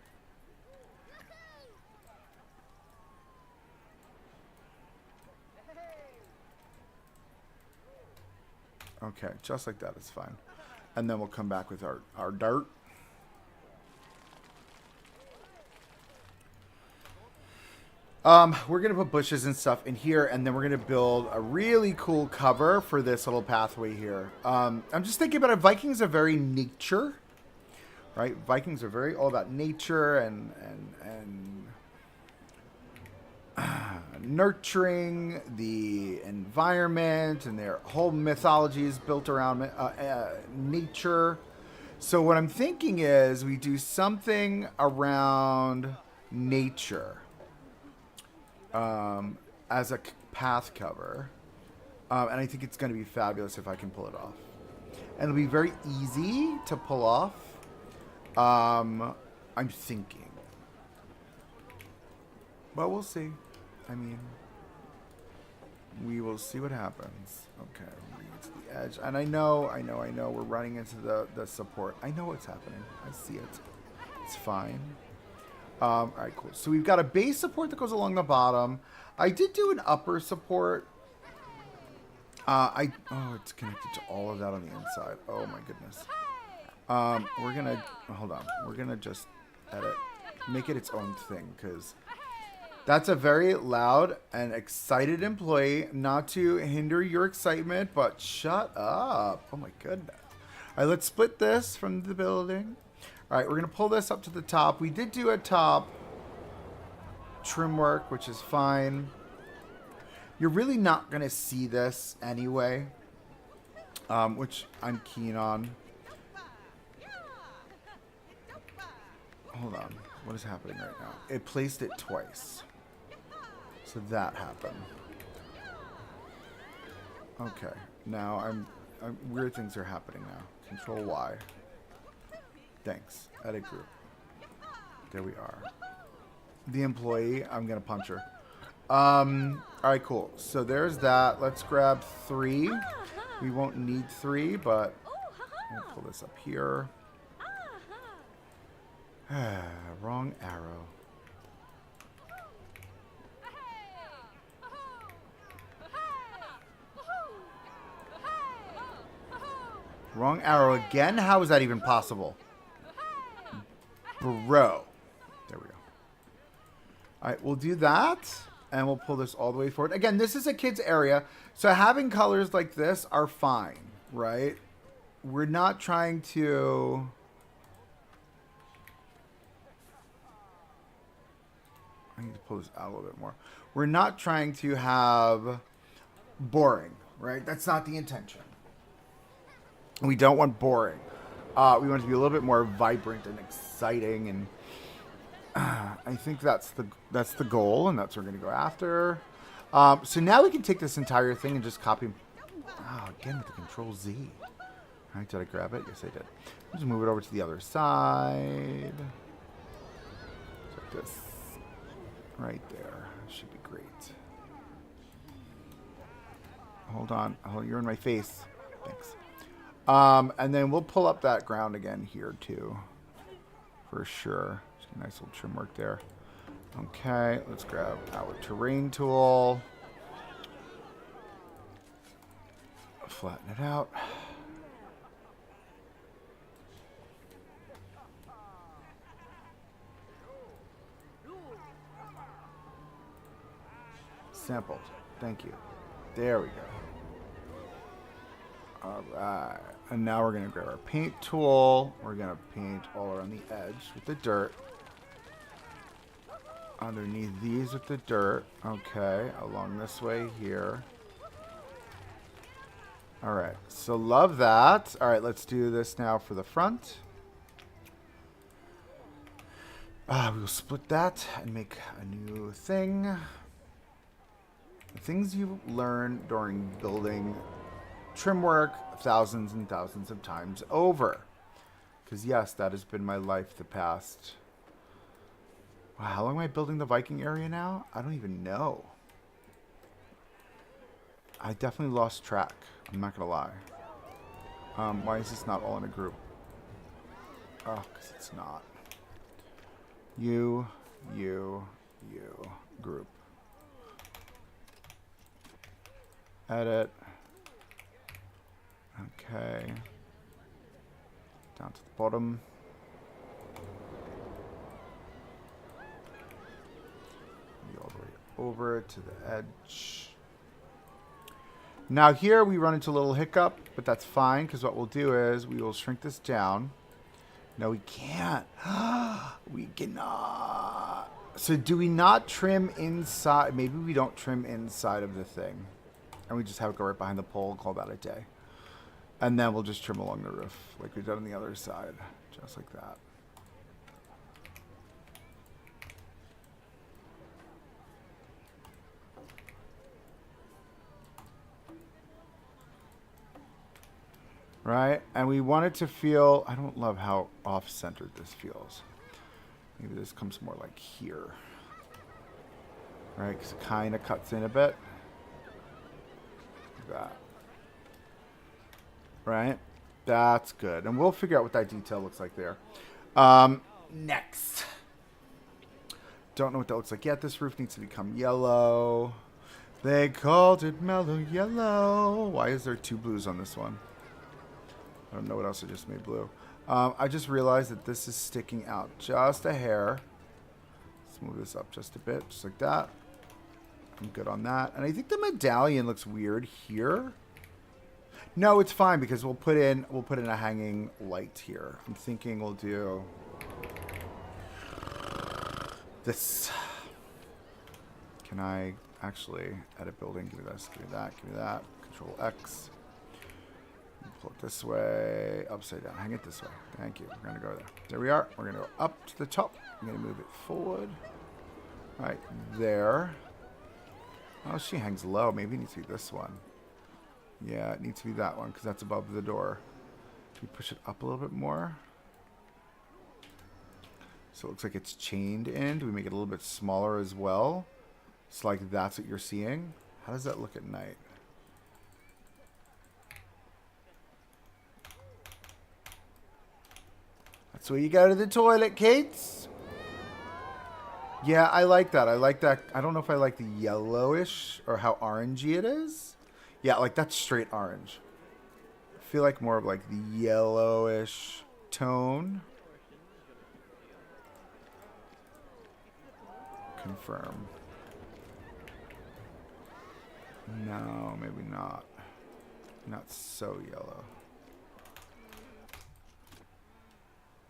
A: Okay, just like that is fine. And then we'll come back with our dirt. We're going to put bushes and stuff in here, and then we're going to build a really cool cover for this little pathway here. I'm just thinking about it. Vikings are very nature. Right, Vikings are very all about nature and nurturing the environment, and their whole mythology is built around nature. So what I'm thinking is we do something around nature as a path cover, and I think it's going to be fabulous if I can pull it off, and it'll be very easy to pull off. I'm thinking. But we'll see. I mean, we will see what happens. Okay, it's the edge. And I know, we're running into the support. I know what's happening. I see it. It's fine. All right, cool. So we've got a base support that goes along the bottom. I did do an upper support. It's connected to all of that on the inside. Oh my goodness. We're gonna hold on. We're gonna just edit, make it its own thing, because that's a very loud and excited employee. Not to hinder your excitement, but shut up. Oh my goodness. All right, let's split this from the building. All right, we're gonna pull this up to the top. We did do a top trim work, which is fine. You're really not gonna see this anyway, which I'm keen on. Hold on. What is happening right now? It placed it twice. So that happened. Okay. Now I'm weird things are happening now. Control Y. Thanks. Edit group. There we are. The employee. I'm going to punch her. All right, cool. So there's that. Let's grab 3. We won't need 3, but we'll pull this up here. Wrong arrow. Wrong arrow again? How is that even possible? Bro. There we go. Alright, we'll do that. And we'll pull this all the way forward. Again, this is a kid's area. So having colors like this are fine, right? We're not trying to... I need to pull this out a little bit more. We're not trying to have boring, right? That's not the intention. We don't want boring. We want it to be a little bit more vibrant and exciting, and I think that's the goal, and that's what we're going to go after. So now we can take this entire thing and just copy. Again with the Control Z. All right, did I grab it? Yes, I did. Just move it over to the other side. Like this. Right there. Should be great. Hold on. Oh, you're in my face. Thanks. And then we'll pull up that ground again here too. For sure. Just a nice little trim work there. Okay, let's grab our terrain tool. Flatten it out. Sampled. Thank you. There we go. Alright. And now we're going to grab our paint tool. We're going to paint all around the edge with the dirt. Underneath these with the dirt. Okay. Along this way here. Alright. So love that. Alright, let's do this now for the front. We will split that and make a new thing. The things you learn during building trim work thousands and thousands of times over. Because yes, that has been my life the past... Wow, how long am I building the Viking area now? I don't even know. I definitely lost track. I'm not going to lie. Why is this not all in a group? Oh, because it's not. You, group. Edit. Okay. Down to the bottom. All the way over to the edge. Now here we run into a little hiccup, but that's fine because what we'll do is we will shrink this down. No, we can't. We cannot. So do we not trim inside? Maybe we don't trim inside of the thing. And we just have it go right behind the pole and call that a day. And then we'll just trim along the roof like we've done on the other side. Just like that. Right? And we want it to feel... I don't love how off-centered this feels. Maybe this comes more like here. Right? Because it kind of cuts in a bit. Like that. Right? That's good. And we'll figure out what that detail looks like there. Next. Don't know what that looks like yet. This roof needs to become yellow. They called it mellow yellow. Why is there 2 blues on this one? I don't know what else I just made blue. I just realized that this is sticking out just a hair. Let's move this up just a bit, just like that. I'm good on that. And I think the medallion looks weird here. No, it's fine because we'll put in a hanging light here. I'm thinking we'll do this. Can I actually edit building? Give me this, give me that, give me that. Control X. Pull it this way, upside down. Hang it this way. Thank you. We're going to go there. There we are. We're going to go up to the top. I'm going to move it forward. Right there. Oh, she hangs low. Maybe it needs to be this one. Yeah, it needs to be that one because that's above the door. Can we push it up a little bit more? So it looks like it's chained in. Do we make it a little bit smaller as well? It's like that's what you're seeing. How does that look at night? That's where you go to the toilet, kids. Yeah, I like that. I like that. I don't know if I like the yellowish or how orangey it is. Yeah, like that's straight orange. I feel like more of like the yellowish tone. Confirm. No, maybe not. Not so yellow.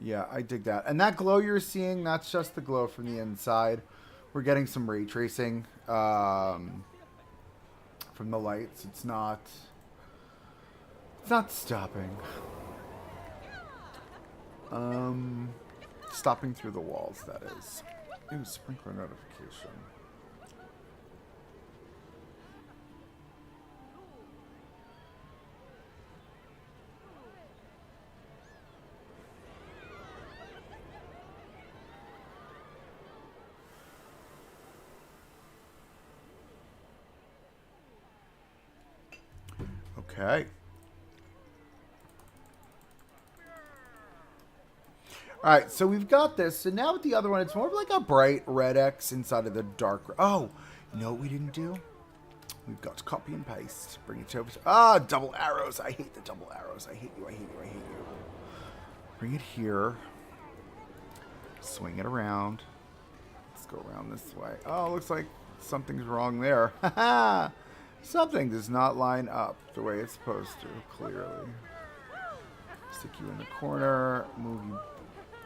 A: Yeah, I dig that. And that glow you're seeing, that's just the glow from the inside. We're getting some ray tracing from the lights. It's not stopping. Stopping through the walls, that is. Ooh, sprinkler notification. Okay. All right, so we've got this. So now with the other one, it's more of like a bright red X inside of the dark. Oh, you know what we didn't do? We've got to copy and paste. Bring it over. Ah, double arrows. I hate the double arrows. I hate you. I hate you. I hate you. Bring it here. Swing it around. Let's go around this way. Oh, looks like Something's wrong there. Something does not line up the way it's supposed to, clearly. Stick you in the corner, move you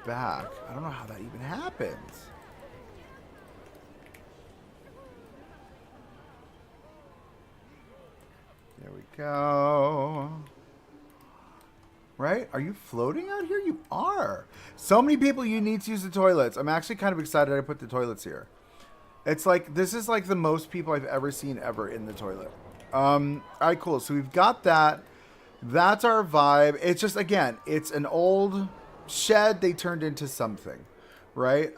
A: back. I don't know how that even happens. There we go. Right? Are you floating out here? You are. So many people, you need to use the toilets. I'm actually kind of excited I put the toilets here. It's like, this is like the most people I've ever seen ever in the toilet. All right, cool. So we've got that. That's our vibe. It's just, again, it's an old shed they turned into something, right?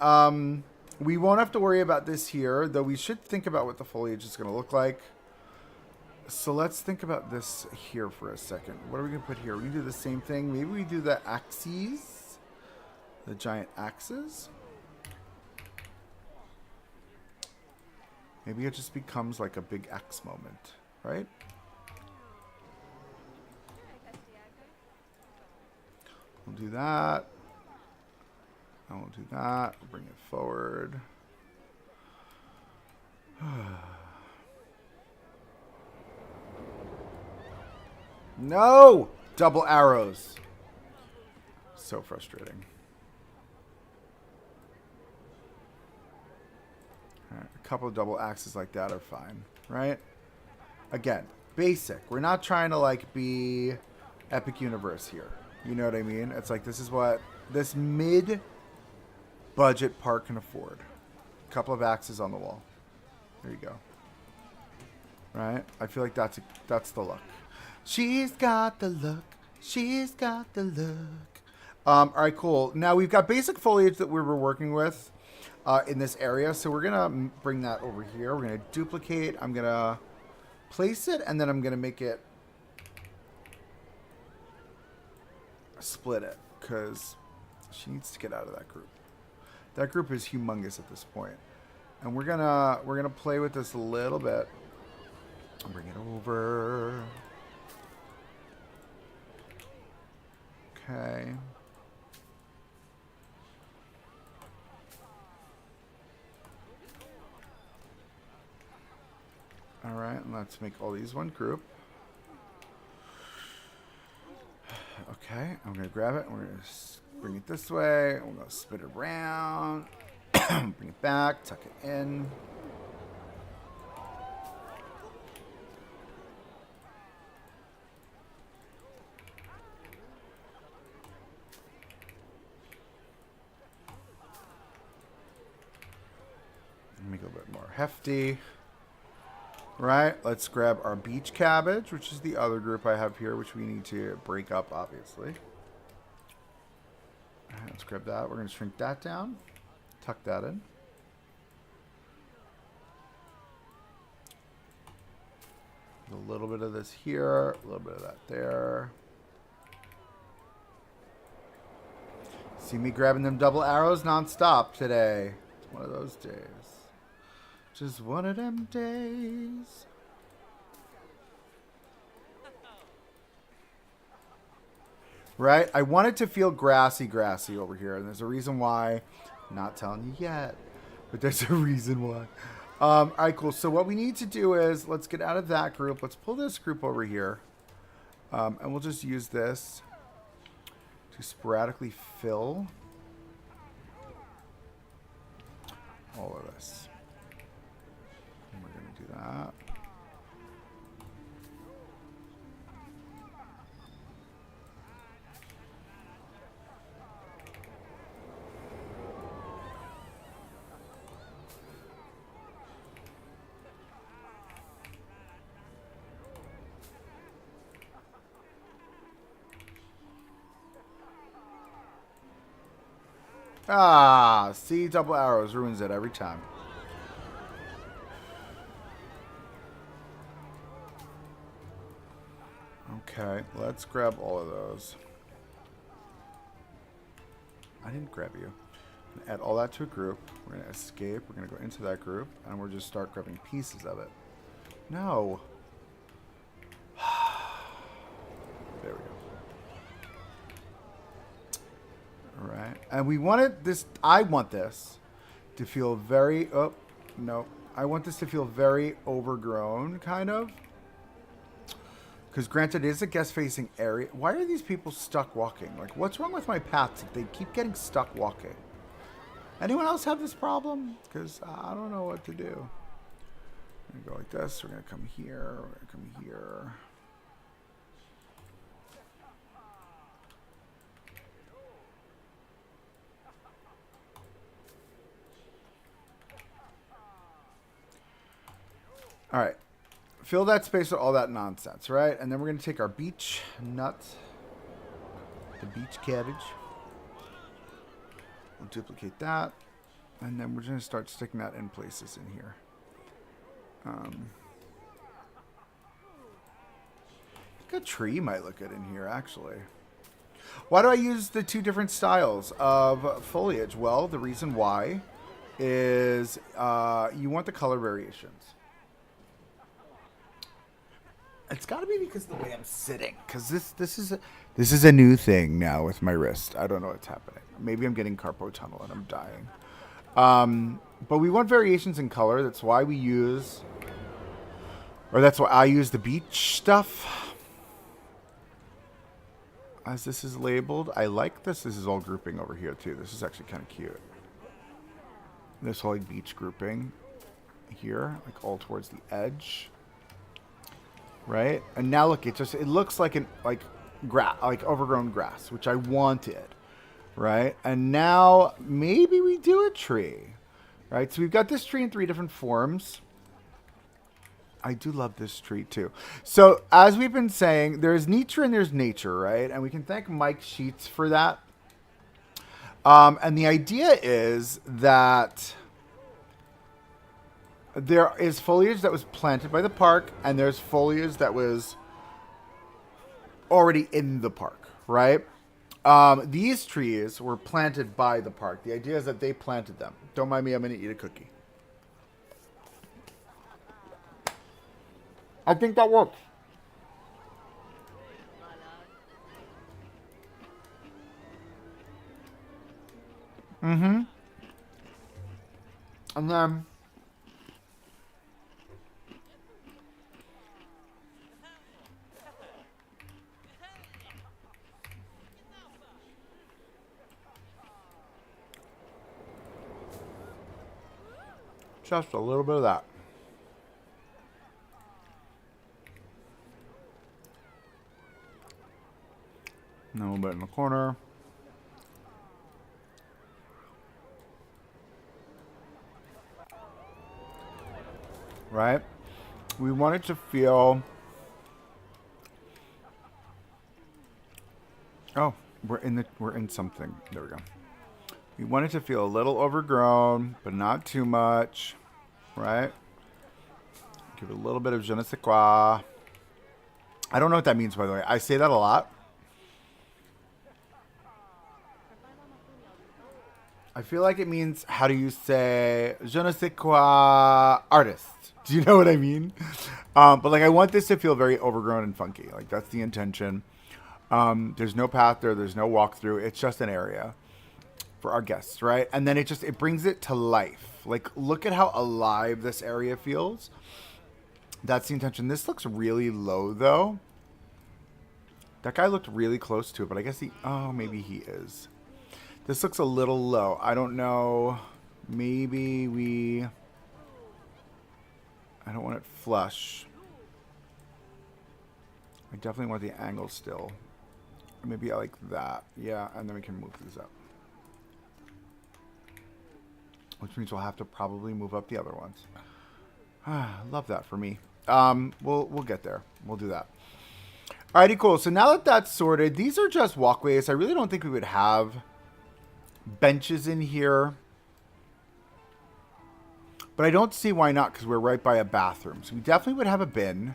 A: We won't have to worry about this here, though we should think about what the foliage is going to look like. So let's think about this here for a second. What are we going to put here? We can do the same thing. Maybe we do the axes, the giant axes. Maybe it just becomes like a big X moment, right? We'll do that. I won't do that. We'll bring it forward. No! Double arrows. So frustrating. Right, a couple of double axes like that are fine, right? Again, basic. We're not trying to like be Epic Universe here. You know what I mean? It's like this is what this mid-budget park can afford. A couple of axes on the wall. There you go. Right? I feel like that's the look. She's got the look. She's got the look. All right, cool. Now we've got basic foliage that we were working with in this area. So we're going to bring that over here. We're going to duplicate. I'm going to place it, and then I'm going to make it split it because she needs to get out of that group. That group is humongous at this point. And we're gonna play with this a little bit. I'll bring it over. Okay. All right, and let's make all these one group. Okay, I'm going to grab it, and we're going to bring it this way, and we're going to spin it around, bring it back, tuck it in. Make it a little bit more hefty. Right, let's grab our beach cabbage, which is the other group I have here, which we need to break up, obviously. All right, let's grab that. We're going to shrink that down, tuck that in. A little bit of this here, a little bit of that there. See me grabbing them double arrows nonstop today. It's one of those days. Just one of them days. Right? I want it to feel grassy over here. And there's a reason why. I'm not telling you yet. But there's a reason why. All right, cool. So what we need to do is, let's get out of that group. Let's pull this group over here. And we'll just use this to sporadically fill all of this. And we're going to do that. Ah, see, double arrows ruins it every time. Okay, let's grab all of those. I didn't grab you. Add all that to a group. We're going to escape. We're going to go into that group, and we'll just start grabbing pieces of it. No. There we go. All right. And we wanted this, I want this to feel very, oh, no. I want this to feel very overgrown, kind of. Because granted, it is a guest-facing area. Why are these people stuck walking? Like, what's wrong with my paths? They keep getting stuck walking. Anyone else have this problem? Because I don't know what to do. We're going to go like this. We're going to come here. We're going to come here. All right. Fill that space with all that nonsense, right? And then we're going to take our beach nuts, the beach cabbage. We'll duplicate that. And then we're going to start sticking that in places in here. I think a tree might look good in here, actually. Why do I use the two different styles of foliage? Well, the reason why is you want the color variations. It's got to be because of the way I'm sitting. Because this is a new thing now with my wrist. I don't know what's happening. Maybe I'm getting carpal tunnel and I'm dying. But we want variations in color. That's why we use, or that's why I use the beach stuff. As this is labeled, I like this. This is all grouping over here too. This is actually kind of cute. This whole like beach grouping here, like all towards the edge. Right, and now look, it looks like overgrown grass, which I wanted, right? And now maybe we do a tree, right? So we've got this tree in 3 different forms. I do love this tree too. So as we've been saying, there's nature and there's nature, right? And we can thank Mike Sheets for that. And the idea is that there is foliage that was planted by the park, and there's foliage that was already in the park, right? These trees were planted by the park. The idea is that they planted them. Don't mind me, I'm going to eat a cookie. I think that works. Mm-hmm. And then just a little bit of that. And a little bit in the corner. Right? We want it to feel... Oh, we're in something. There we go. We want it to feel a little overgrown, but not too much. Right? Give it a little bit of je ne sais quoi. I don't know what that means, by the way. I say that a lot. I feel like it means, how do you say, je ne sais quoi artist. Do you know what I mean? But like, I want this to feel very overgrown and funky. Like, that's the intention. There's no path there. There's no walkthrough. It's just an area for our guests, right? And then it brings it to life. Like, look at how alive this area feels. That's the intention. This looks really low, though. That guy looked really close to it, but I guess maybe he is. This looks a little low. I don't know. Maybe I don't want it flush. I definitely want the angle still. Maybe I like that. Yeah, and then we can move these up. Which means we'll have to probably move up the other ones. Love that for me. We'll get there. We'll do that. Alrighty, cool. So now that that's sorted, these are just walkways. I really don't think we would have benches in here. But I don't see why not, because we're right by a bathroom. So we definitely would have a bin.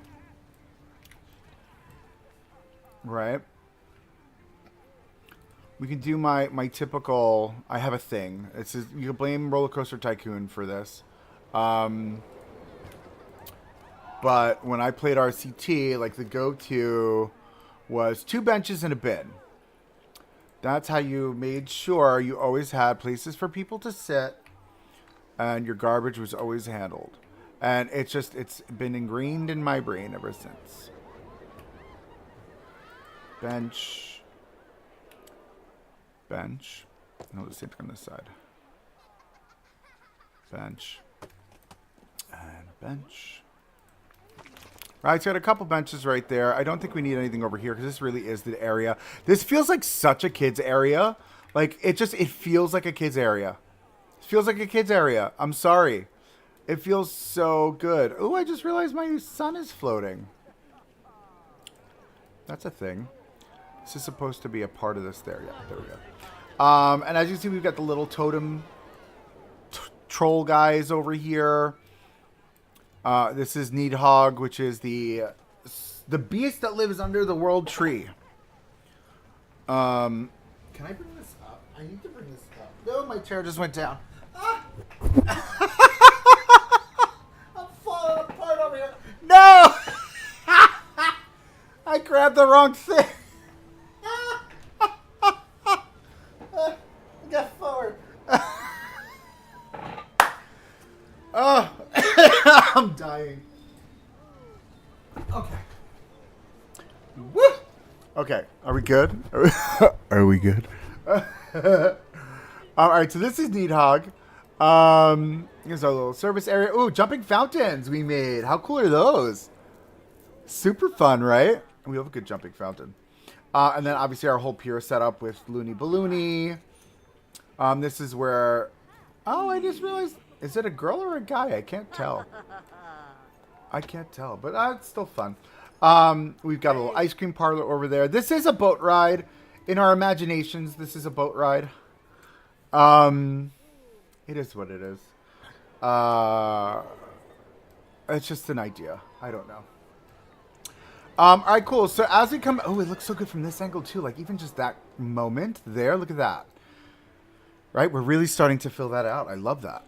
A: Right? We can do my typical... I have a thing. It says, you can blame Roller Coaster Tycoon for this. But when I played RCT, like the go-to was 2 benches and a bin. That's how you made sure you always had places for people to sit and your garbage was always handled. And it's been ingrained in my brain ever since. Bench. Bench. No, the same thing on this side. Bench. And bench. Right, so got a couple benches right there. I don't think we need anything over here because this really is the area. This feels like such a kid's area. Like, it feels like a kid's area. It feels like a kid's area. I'm sorry. It feels so good. Oh, I just realized my sun is floating. That's a thing. This is supposed to be a part of this there. Yeah, there we go. And as you see, we've got the little totem troll guys over here. This is Needhog, which is the beast that lives under the world tree. Can I bring this up? I need to bring this up. No, my chair just went down. Ah! I'm falling apart over here. No! I grabbed the wrong thing. Get forward. Oh, I'm dying. Okay. Woo! Okay, are we good? Are we good? All right, so this is Needhog. Here's our little service area. Ooh, jumping fountains we made. How cool are those? Super fun, right? We have a good jumping fountain. And then obviously our whole pier set up with Loony Balloony. This is where... Oh, I just realized... Is it a girl or a guy? I can't tell. I can't tell, but it's still fun. We've got a little ice cream parlor over there. This is a boat ride. In our imaginations, this is a boat ride. It is what it is. It's just an idea. I don't know. All right, cool. So as we come... Oh, it looks so good from this angle, too. Like, even just that moment there. Look at that. Right? We're really starting to fill that out. I love that.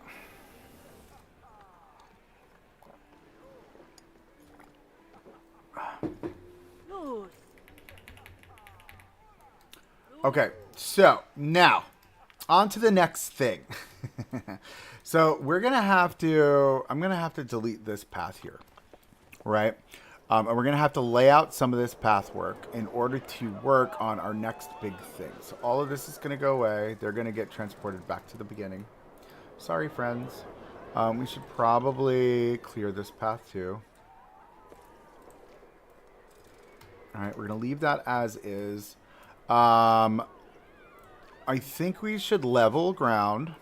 A: Okay, so now on to the next thing. So we're gonna have to, I'm gonna have to delete this path here, right? And we're gonna have to lay out some of this path work in order to work on our next big thing. So all of this is gonna go away. They're gonna get transported back to the beginning. Sorry, friends. We should probably clear this path too. All right, we're gonna leave that as is. I think we should level ground.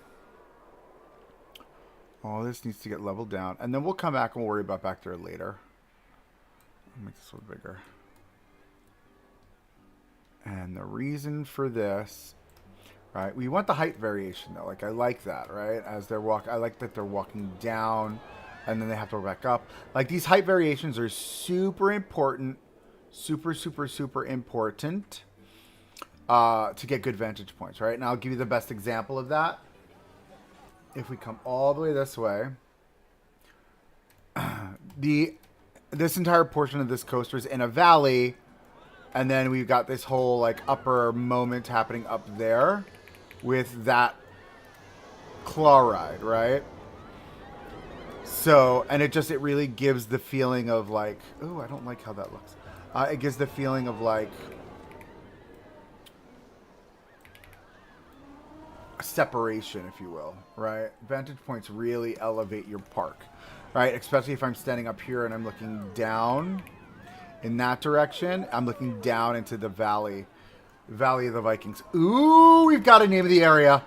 A: All this needs to get leveled down. And then we'll come back and we'll worry about back there later. I'll make this a little bigger. And the reason for this, right? We want the height variation though. Like I like that, right? As they're I like that they're walking down and then they have to go back up. Like these height variations are super important. Super, super, super important. To get good vantage points, right? And I'll give you the best example of that. If we come all the way this way, this entire portion of this coaster is in a valley, and then we've got this whole like upper moment happening up there with that claw ride, right? So, and it really gives the feeling of like, oh, I don't like how that looks. It gives the feeling of like separation, if you will, right? Vantage points really elevate your park, right? Especially if I'm standing up here and I'm looking down in that direction. I'm looking down into the Valley of the Vikings. Ooh, we've got a name of the area.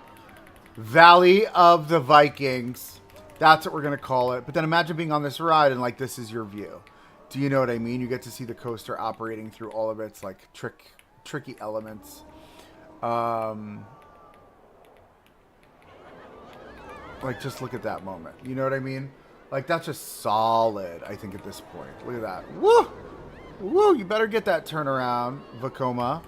A: Valley of the Vikings. That's what we're going to call it. But then imagine being on this ride and like this is your view. Do you know what I mean? You get to see the coaster operating through all of its like tricky elements. Like, just look at that moment. You know what I mean? Like, that's just solid, I think, at this point. Look at that. Woo! Woo! You better get that turnaround, Vekoma.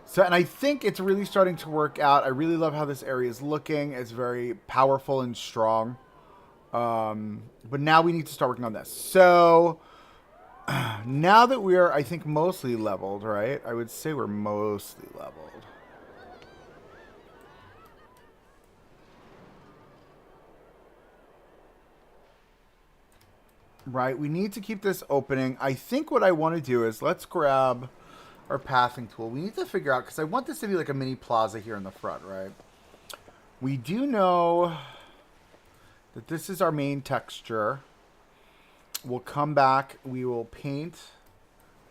A: So, and I think it's really starting to work out. I really love how this area is looking. It's very powerful and strong. But now we need to start working on this. So, now that we're, I think, mostly leveled, right? I would say we're mostly leveled. right? We need to keep this opening. I think what I want to do is let's grab our pathing tool. We need to figure out, because I want this to be like a mini plaza here in the front, right? We do know that this is our main texture. We'll come back. We will paint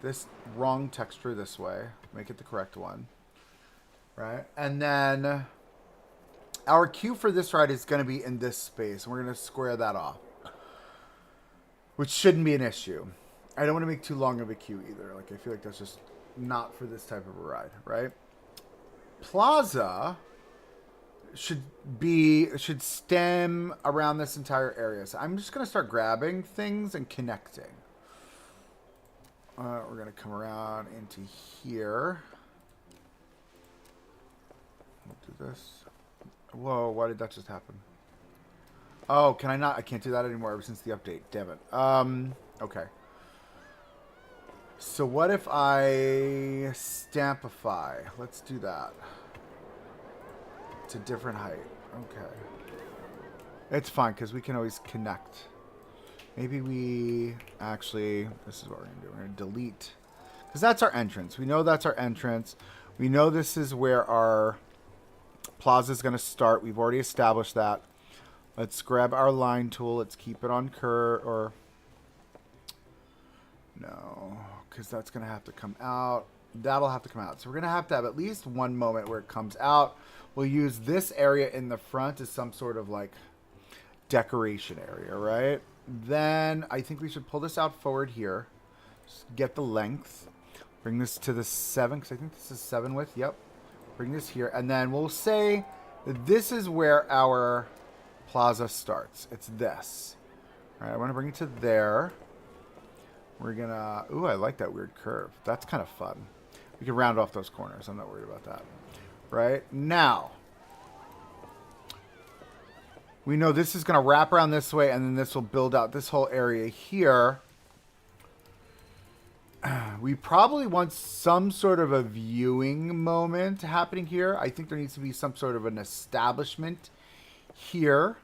A: this wrong texture this way. Make it the correct one. Right? And then our queue for this ride is going to be in this space. And we're going to square that off. Which shouldn't be an issue. I don't want to make too long of a queue either. Like, I feel like that's just not for this type of a ride, right? Plaza should stem around this entire area. So I'm just going to start grabbing things and connecting. We're going to come around into here. We'll do this. Whoa, why did that just happen? Oh, can I not? I can't do that anymore ever since the update. Damn it. Okay. So what if I stampify? Let's do that. It's a different height. Okay. It's fine, because we can always connect. Maybe we actually... This is what we're going to do. We're going to delete. Because that's our entrance. We know that's our entrance. We know this is where our plaza is going to start. We've already established that. Let's grab our line tool. Let's keep it on curve. Or... No. Because that's going to have to come out. That'll have to come out. So we're going to have at least one moment where it comes out. We'll use this area in the front as some sort of like decoration area, right? Then I think we should pull this out forward here. Just get the length. Bring this to the 7, because I think this is 7 width. Yep. Bring this here. And then we'll say that this is where our plaza starts. It's this. All right, I want to bring it to there. We're going to... Ooh, I like that weird curve. That's kind of fun. We can round off those corners. I'm not worried about that. Right? Now, we know this is going to wrap around this way, and then this will build out this whole area here. We probably want some sort of a viewing moment happening here. I think there needs to be some sort of an establishment here.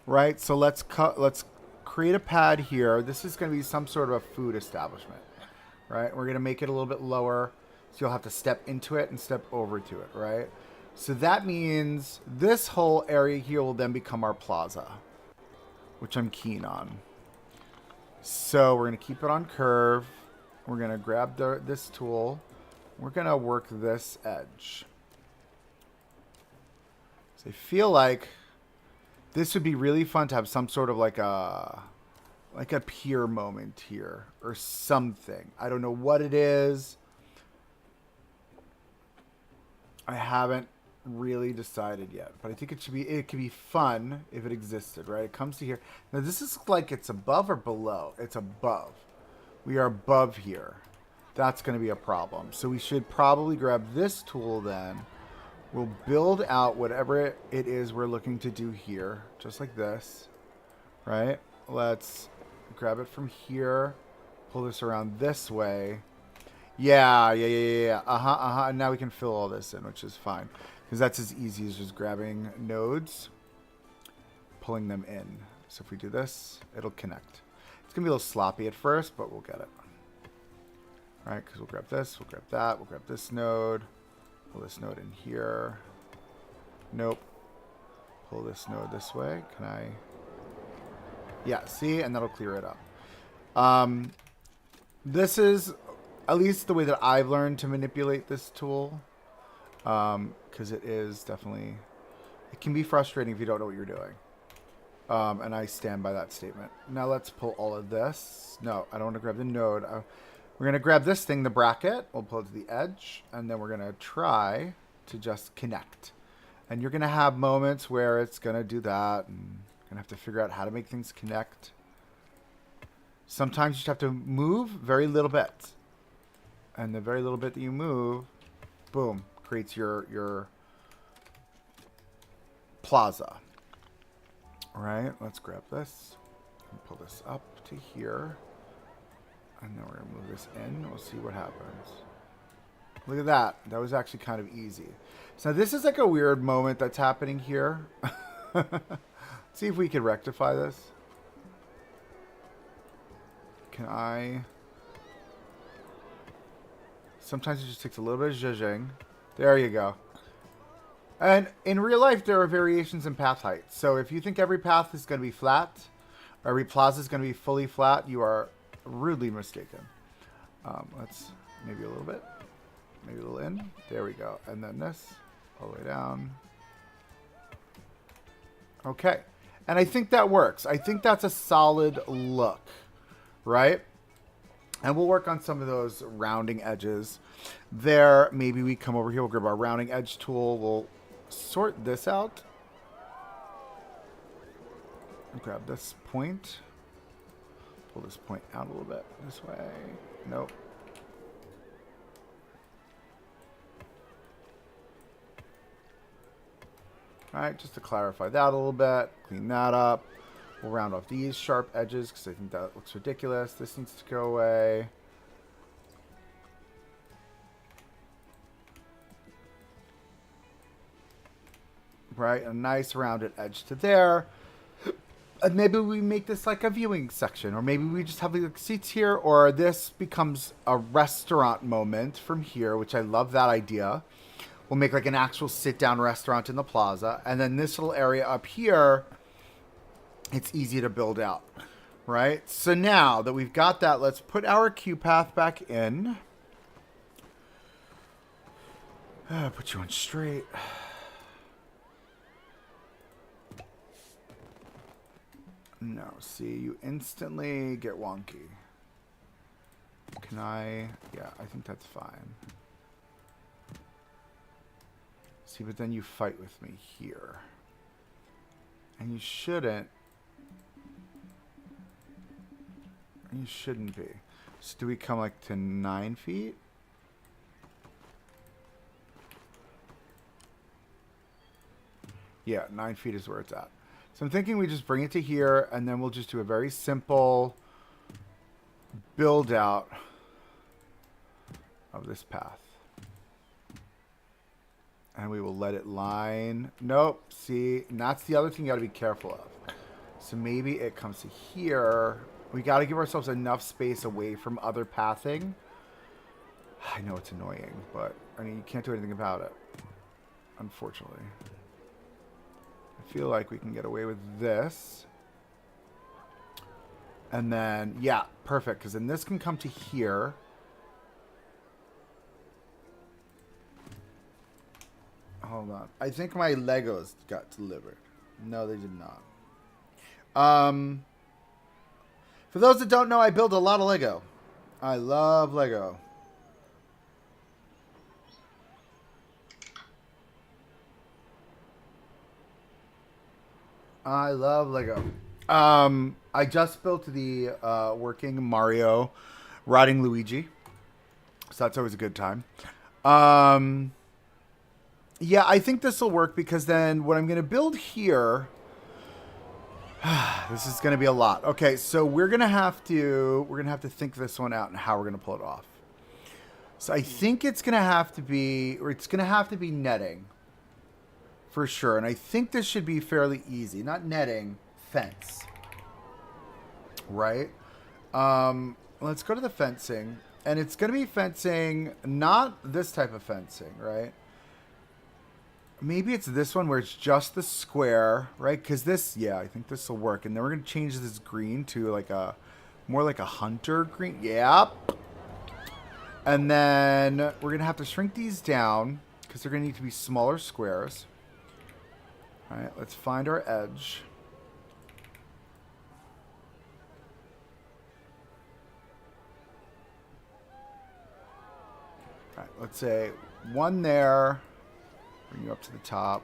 A: Right? So let's create a pad here. This is going to be some sort of a food establishment. Right? We're going to make it a little bit lower. So you'll have to step into it and step over to it, right? So that means this whole area here will then become our plaza, which I'm keen on. So we're going to keep it on curve. We're going to grab this tool. We're going to work this edge. So I feel like this would be really fun to have some sort of like a pier moment here or something. I don't know what it is. I haven't really decided yet, but I think it could be fun if it existed, right? It comes to here. Now this is like it's above or below. It's above. We are above here. That's going to be a problem. So we should probably grab this tool then. We'll build out whatever it is we're looking to do here, just like this, right? Let's grab it from here, pull this around this way. Yeah. And now we can fill all this in, which is fine. Because that's as easy as just grabbing nodes, pulling them in. So if we do this, it'll connect. It's going to be a little sloppy at first, but we'll get it. All right, because we'll grab this, we'll grab that, we'll grab this node, pull this node in here. Nope. Pull this node this way. Can I? Yeah, see? And that'll clear it up. This is... at least the way that I've learned to manipulate this tool. Because it is definitely... It can be frustrating if you don't know what you're doing. And I stand by that statement. Now let's pull all of this. No, I don't want to grab the node. We're going to grab this thing, the bracket. We'll pull it to the edge. And then we're going to try to just connect. And you're going to have moments where it's going to do that. And you're going to have to figure out how to make things connect. Sometimes you just have to move very little bit. And the very little bit that you move, boom, creates your plaza. All right, let's grab this and pull this up to here. And then we're going to move this in. We'll see what happens. Look at that. That was actually kind of easy. So this is like a weird moment that's happening here. See if we can rectify this. Can I... Sometimes it just takes a little bit of zhuzhing. There you go. And in real life, there are variations in path height. So if you think every path is going to be flat, or every plaza is going to be fully flat, you are rudely mistaken. Let's maybe a little bit. Maybe a little in. There we go. And then this all the way down. Okay. And I think that works. I think that's a solid look, right? And we'll work on some of those rounding edges there. Maybe we come over here. We'll grab our rounding edge tool. We'll sort this out. Grab this point. Pull this point out a little bit. This way. Nope. All right, just to clarify that a little bit. Clean that up. We'll round off these sharp edges because I think that looks ridiculous. This needs to go away. Right, a nice rounded edge to there. And maybe we make this like a viewing section, or maybe we just have like seats here, or this becomes a restaurant moment from here, which I love that idea. We'll make like an actual sit-down restaurant in the plaza, and then this little area up here, it's easy to build out, right? So now that we've got that, let's put our queue path back in. Put you on straight. No, see, you instantly get wonky. Can I? Yeah, I think that's fine. See, but then you fight with me here. And you shouldn't. You shouldn't be. So do we come like to 9 feet? Yeah, 9 feet is where it's at. So I'm thinking we just bring it to here, and then we'll just do a very simple build out of this path. And we will let it line. Nope. See, and that's the other thing you got to be careful of. So maybe it comes to here. We got to give ourselves enough space away from other pathing. I know it's annoying, but I mean, you can't do anything about it, unfortunately. I feel like we can get away with this. And then, yeah, perfect. Because then this can come to here. Hold on. I think my Legos got delivered. No, they did not. For those that don't know, I build a lot of Lego. I love Lego. I love Lego. I just built the working Mario riding Luigi. So that's always a good time. Yeah, I think this will work because then what I'm going to build here... this is going to be a lot. Okay, so we're going to have to think this one out and how we're going to pull it off. So I think it's going to have to be... Or it's going to have to be netting. For sure. And I think this should be fairly easy. Not netting, fence. Right? Let's go to the fencing. And it's going to be fencing, not this type of fencing, right? Maybe it's this one where it's just the square, right? Because this, yeah, I think this will work. And then we're going to change this green to like a, more like a hunter green. Yep. And then we're going to have to shrink these down because they're going to need to be smaller squares. All right, let's find our edge. All right, let's say one there. Bring you up to the top.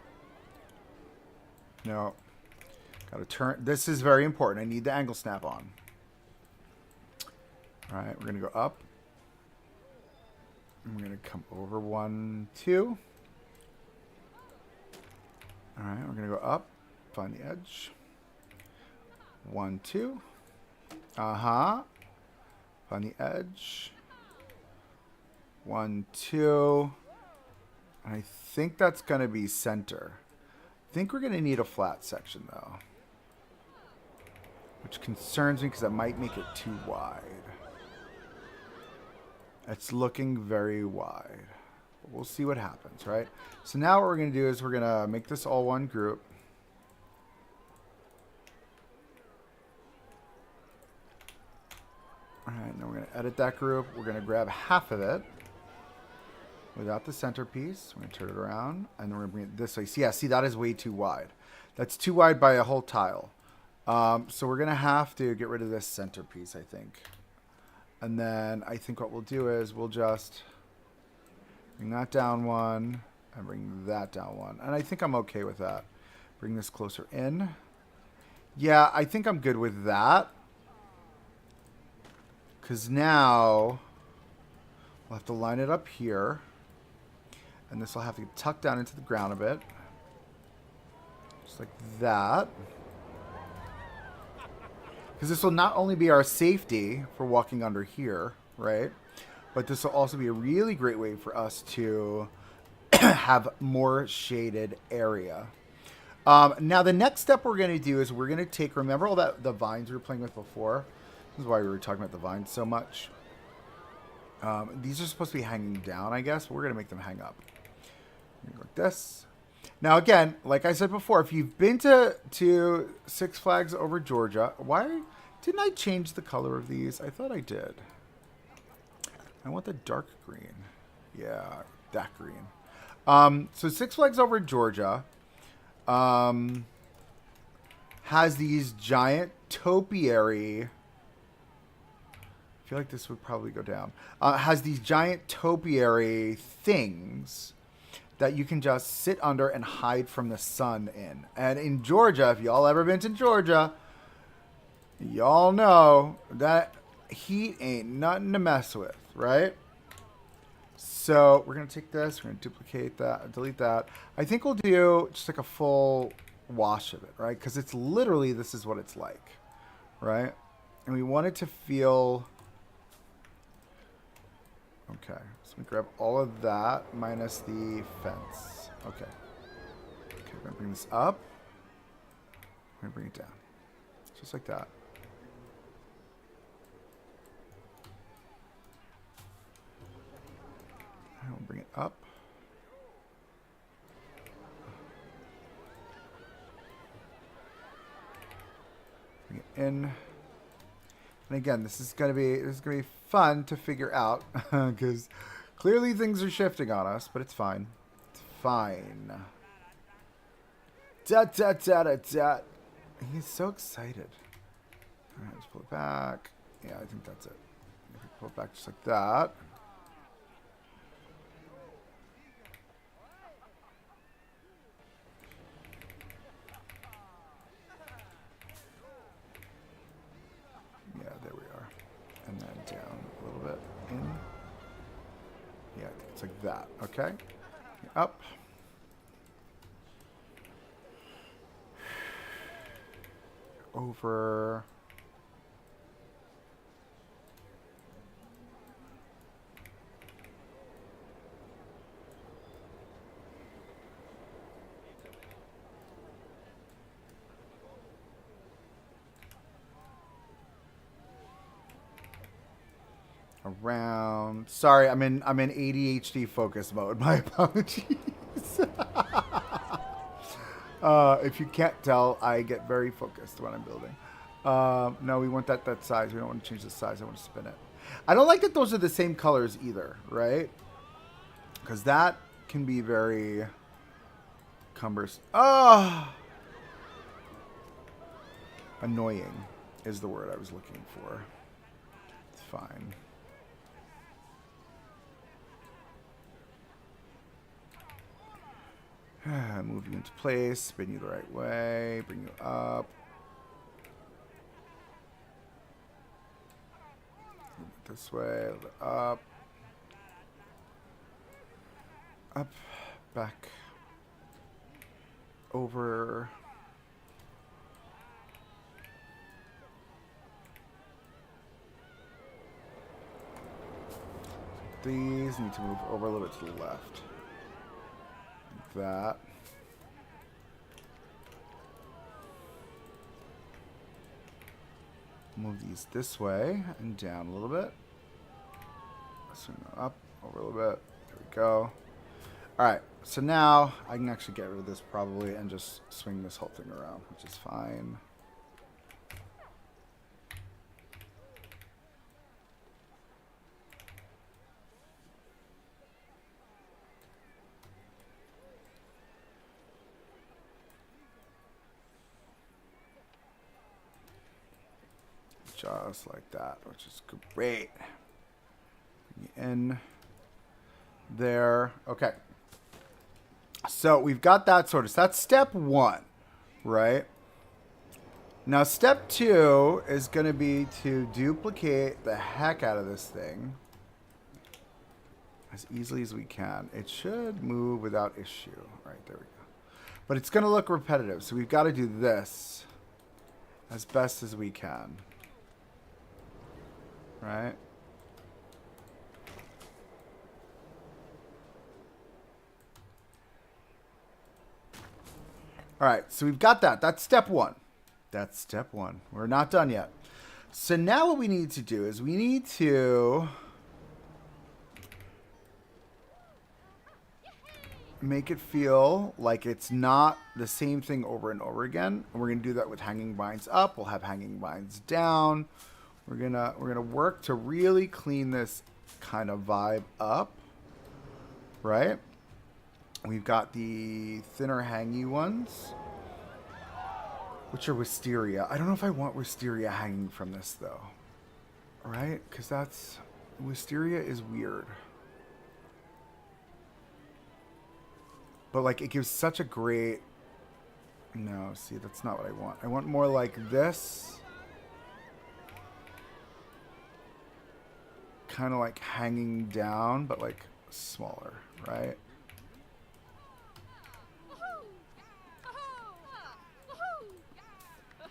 A: No. Got to turn. This is very important. I need the angle snap on. All right, we're going to go up. And we're going to come over 1, 2. All right, we're going to go up. Find the edge. 1, 2. Uh-huh. Find the edge. 1, 2. I think that's going to be center. I think we're going to need a flat section, though. which concerns me because that might make it too wide. It's looking very wide. But we'll see what happens, right? So now what we're going to do is we're going to make this all one group. All right, now we're going to edit that group. We're going to grab half of it without the centerpiece. We're going to turn it around, and then we're going to bring it this way. So yeah, see, that is way too wide. That's too wide by a whole tile. So we're going to have to get rid of this centerpiece, I think. And then I think what we'll do is we'll just bring that down one and bring that down one. And I think I'm okay with that. Bring this closer in. Yeah, I think I'm good with that. Because now we'll have to line it up here. And this will have to get tucked down into the ground a bit. Just like that. Because this will not only be our safety for walking under here, right? But this will also be a really great way for us to have more shaded area. Now, the next step we're going to do is we're going to take, remember all that the vines we were playing with before? This is why we were talking about the vines so much. These are supposed to be hanging down, I guess. But we're going to make them hang up. Like this. Now, again, like I said before, if you've been to Six Flags Over Georgia, why didn't I change the color of these? I thought I did. I want the dark green. Yeah, that green. So Six Flags Over Georgia has these giant topiary... I feel like this would probably go down. Has these giant topiary things that you can just sit under and hide from the sun in. And in Georgia, if y'all ever been to Georgia, y'all know that heat ain't nothing to mess with, right? So we're going to take this, we're going to duplicate that, delete that. I think we'll do just like a full wash of it, right? Because it's literally, this is what it's like, right? And we want it to feel... Okay, so we grab all of that minus the fence. Okay. Okay, we're going to bring this up. We're going to bring it down. Just like that. And we'll bring it up. Bring it in. And again, this is gonna be fun to figure out because clearly things are shifting on us, but it's fine. It's fine. Da da da da da. He's so excited. All right, let's pull it back. Yeah, I think that's it. Pull it back just like that. Like that, okay? Up. Over. Around. Sorry, I'm in ADHD focus mode. My apologies. If you can't tell, I get very focused when I'm building. No, we want that size. We don't want to change the size. I want to spin it. I don't like that those are the same colors either, right? Because that can be very cumbersome. Oh! Annoying is the word I was looking for. It's fine. Move you into place, spin you the right way, bring you up. Move it this way, a little bit up. Up, back, over. These need to move over a little bit to the left. Like that. Move these this way and down a little bit. Swing them up over a little bit. There we go. All right, so now I can actually get rid of this probably and just swing this whole thing around, which is fine. Just like that, which is great. In there. Okay. So we've got that sorted. So that's step one, right? Now step two is going to be to duplicate the heck out of this thing as easily as we can. It should move without issue. Right, there we go. But it's going to look repetitive. So we've got to do this as best as we can. Right? All right, so we've got that. That's step one. That's step one. We're not done yet. So now what we need to do is we need to make it feel like it's not the same thing over and over again. And we're going to do that with hanging vines up. We'll have hanging vines down. We're gonna work to really clean this kind of vibe up, right? We've got the thinner hangy ones, which are wisteria. I don't know if I want wisteria hanging from this though, right? Because that's, wisteria is weird. But like it gives such a great, no, see, that's not what I want. I want more like this. Kind of like hanging down, but like smaller, right?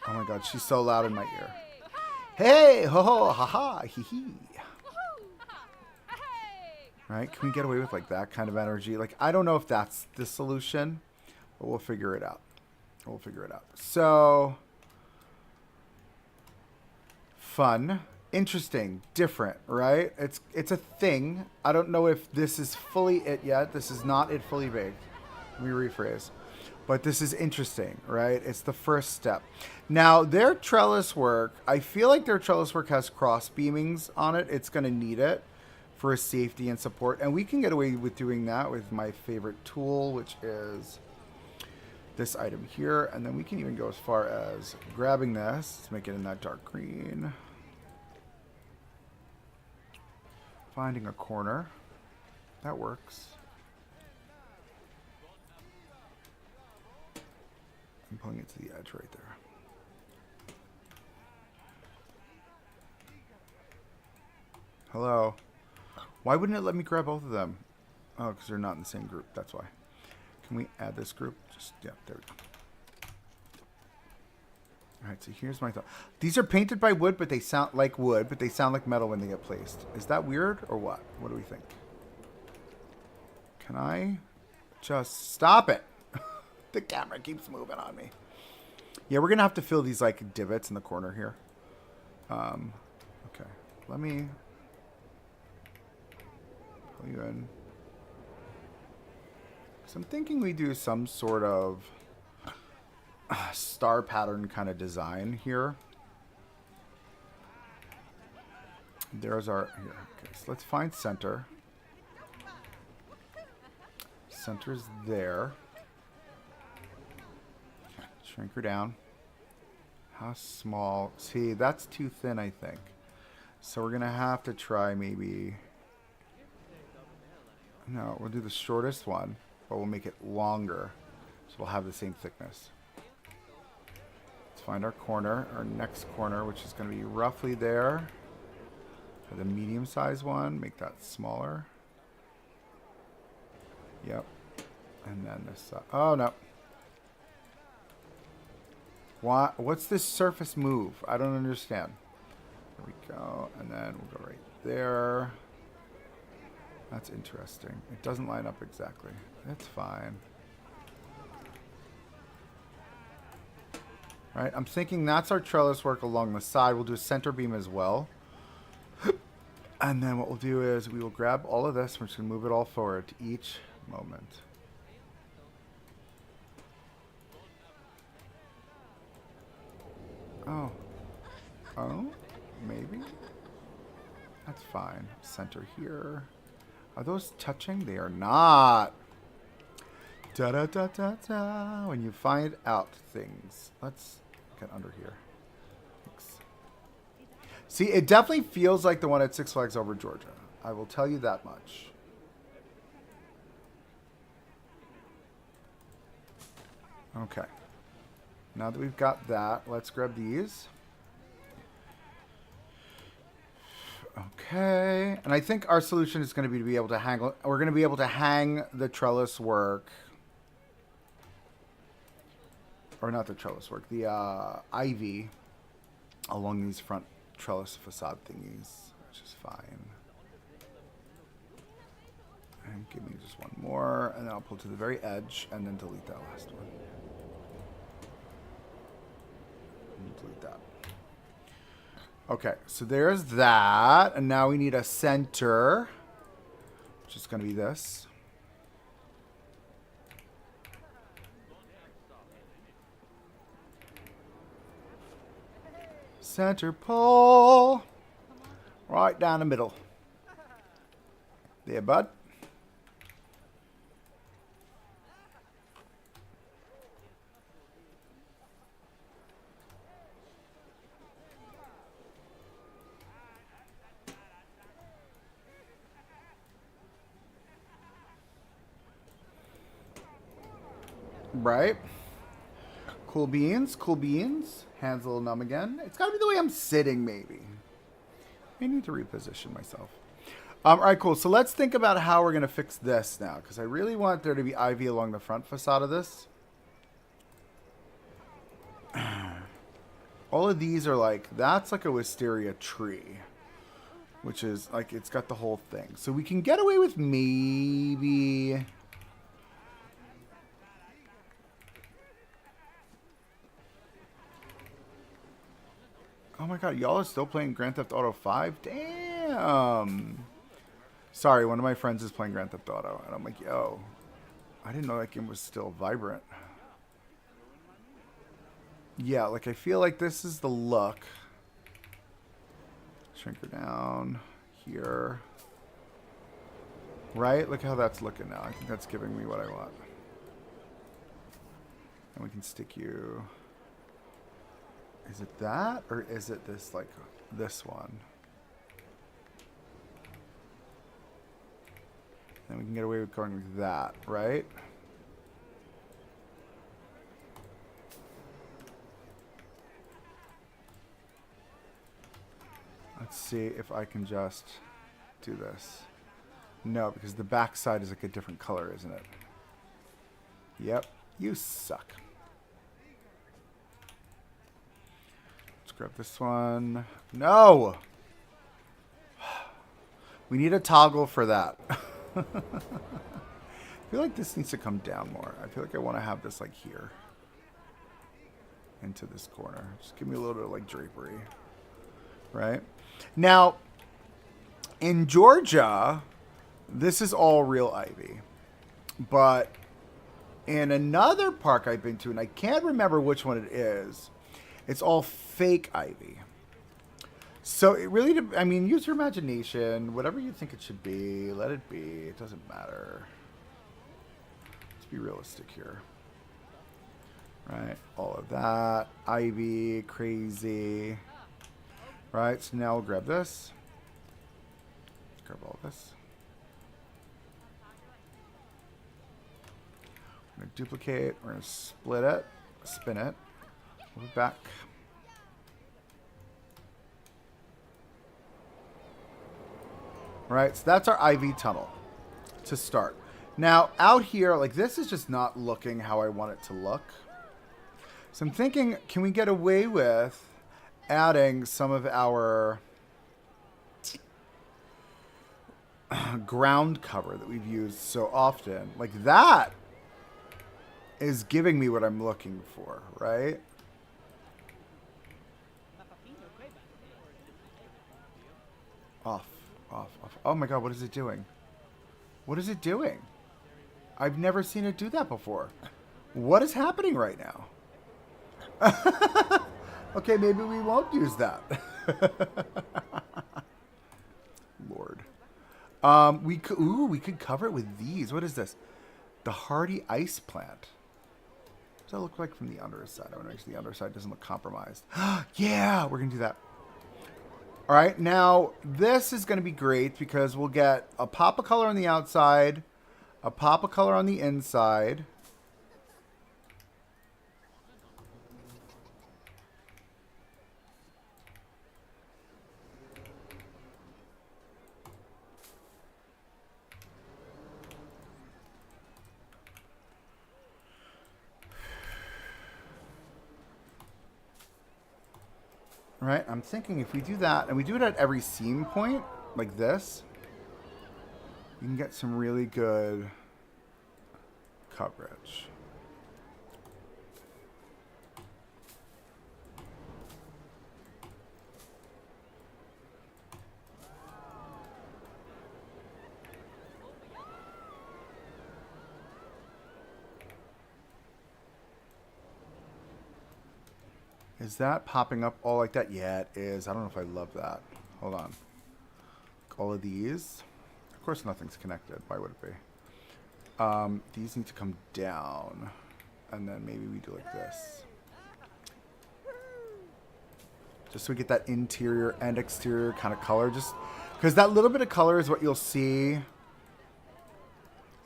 A: Oh my god, she's so loud in my ear. Hey, ho ho, ha ha, hee hee. Right? Can we get away with like that kind of energy? Like, I don't know if that's the solution, but we'll figure it out. We'll figure it out. So, fun, interesting, different, right? It's a thing. I don't know if this is fully it yet. This is not it fully baked. Let me rephrase. But this is interesting, right? It's the first step. Now, their trellis work, I feel like their trellis work has cross beamings on it. It's going to need it for safety and support. And we can get away with doing that with my favorite tool, which is this item here. And then we can even go as far as grabbing this. Let's make it in that dark green. Finding a corner. That works. I'm pulling it to the edge right there. Hello. Why wouldn't it let me grab both of them? Oh, because they're not in the same group. That's why. Can we add this group? Just, yeah, there we go. All right, so here's my thought. These are painted by wood, but they sound like wood, but they sound like metal when they get placed. Is that weird or what? What do we think? Can I just stop it? The camera keeps moving on me. Yeah, we're going to have to fill these like divots in the corner here. Okay, let me pull you in. So I'm thinking we do some sort of star pattern kind of design here. There's our, here, okay, so let's find center. Center's there. Shrink her down. How small? See, that's too thin, I think. So we're going to have to try maybe... No, we'll do the shortest one, but we'll make it longer. So we'll have the same thickness. Let's find our corner, our next corner, which is going to be roughly there. For the medium-sized one, make that smaller. Yep. And then this... oh, no. Why? What's this surface move? I don't understand. There we go. And then we'll go right there. That's interesting. It doesn't line up exactly. That's fine. Right, I'm thinking that's our trellis work along the side. We'll do a center beam as well. And then what we'll do is we will grab all of this. We're just going to move it all forward to each moment. Oh. Oh, maybe. That's fine. Center here. Are those touching? They are not. Da da da da da. When you find out things. Let's get under here. Thanks. See, it definitely feels like the one at Six Flags Over Georgia. I will tell you that much. Okay. Now that we've got that, let's grab these. Okay. And I think our solution is going to be able to hang... We're going to be able to hang the trellis work. Or not the trellis work. The ivy along these front trellis facade thingies. Which is fine. And give me just one more. And then I'll pull to the very edge. And then delete that last one. And delete that. Okay, so there's that. And now we need a center, which is going to be this. Center pole. Right down the middle. There, bud. Right. Cool beans. Cool beans. Hands a little numb again. It's got to be the way I'm sitting, maybe. I need to reposition myself. All right, cool. So let's think about how we're going to fix this now, because I really want there to be ivy along the front facade of this. All of these are like, that's like a wisteria tree, which is like, it's got the whole thing. So we can get away with maybe... Oh my god, y'all are still playing Grand Theft Auto 5? Damn! Sorry, one of my friends is playing Grand Theft Auto, and I'm like, yo, I didn't know that game was still vibrant. Yeah, like, I feel like this is the look. Shrink her down here. Right? Look how that's looking now. I think that's giving me what I want. And we can stick you... Is it that, or is it this, like, this one? Then we can get away with going with that, right? Let's see if I can just do this. No, because the back side is like a different color, isn't it? Yep, you suck. Grab this one. No! We need a toggle for that. I feel like this needs to come down more. I feel like I want to have this like here. Into this corner. Just give me a little bit of like drapery. Right? Now, in Georgia, this is all real ivy. But in another park I've been to, and I can't remember which one it is, it's all fake ivy. So it really, I mean, use your imagination. Whatever you think it should be, let it be. It doesn't matter. Let's be realistic here. Right, all of that. Ivy, crazy. Right, so now we'll grab this. Grab all this. We're going to duplicate. We're going to split it. Spin it. Move it back. Right, so that's our ivy tunnel to start. Now, out here, like this is just not looking how I want it to look. So I'm thinking, can we get away with adding some of our ground cover that we've used so often? Like that is giving me what I'm looking for, right? Off, off. Oh my god, what is it doing? What is it doing? I've never seen it do that before. What is happening right now? Okay, maybe we won't use that. Lord. We could cover it with these. What is this? The hardy ice plant. What does that look like from the underside? Oh, no, the underside doesn't look compromised. Yeah, we're gonna do that. All right, now this is gonna be great because we'll get a pop of color on the outside, a pop of color on the inside. Right, I'm thinking if we do that, and we do it at every seam point, like this, you can get some really good coverage. Is that popping up all like that? Yeah, it is. I don't know if I love that. Hold on. All of these. Of course, nothing's connected. Why would it be? These need to come down. And then maybe we do like this. Just so we get that interior and exterior kind of color. Just because that little bit of color is what you'll see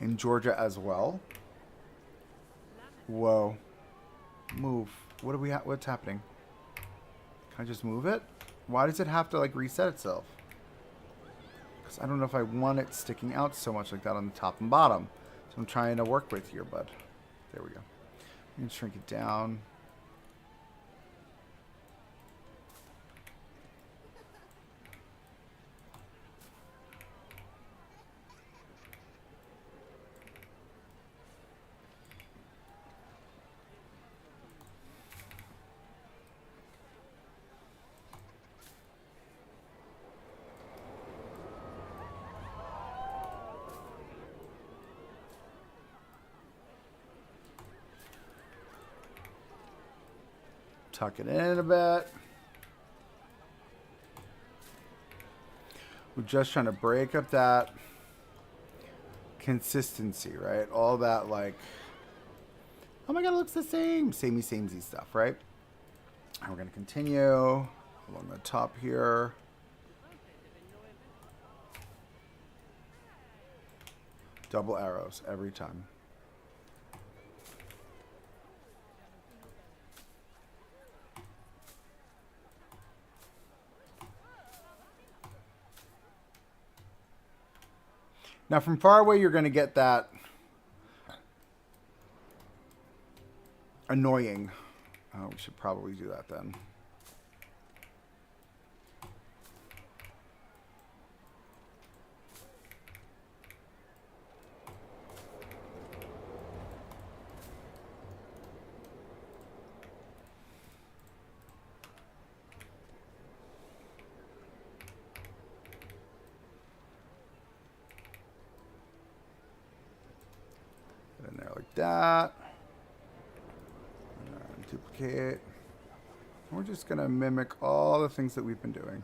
A: in Georgia as well. Whoa. Move. What do we what's happening? Can I just move it? Why does it have to like reset itself? Because I don't know if I want it sticking out so much like that on the top and bottom. So I'm trying to work with here, bud. There we go. You can shrink it down. Tuck it in a bit. We're just trying to break up that consistency, right? All that like, oh my god, it looks the same. Samey stuff, right? And we're going to continue along the top here. Double arrows every time. Now, from far away, you're going to get that annoying. Oh, we should probably do that then. In there like that. And duplicate. We're just going to mimic all the things that we've been doing.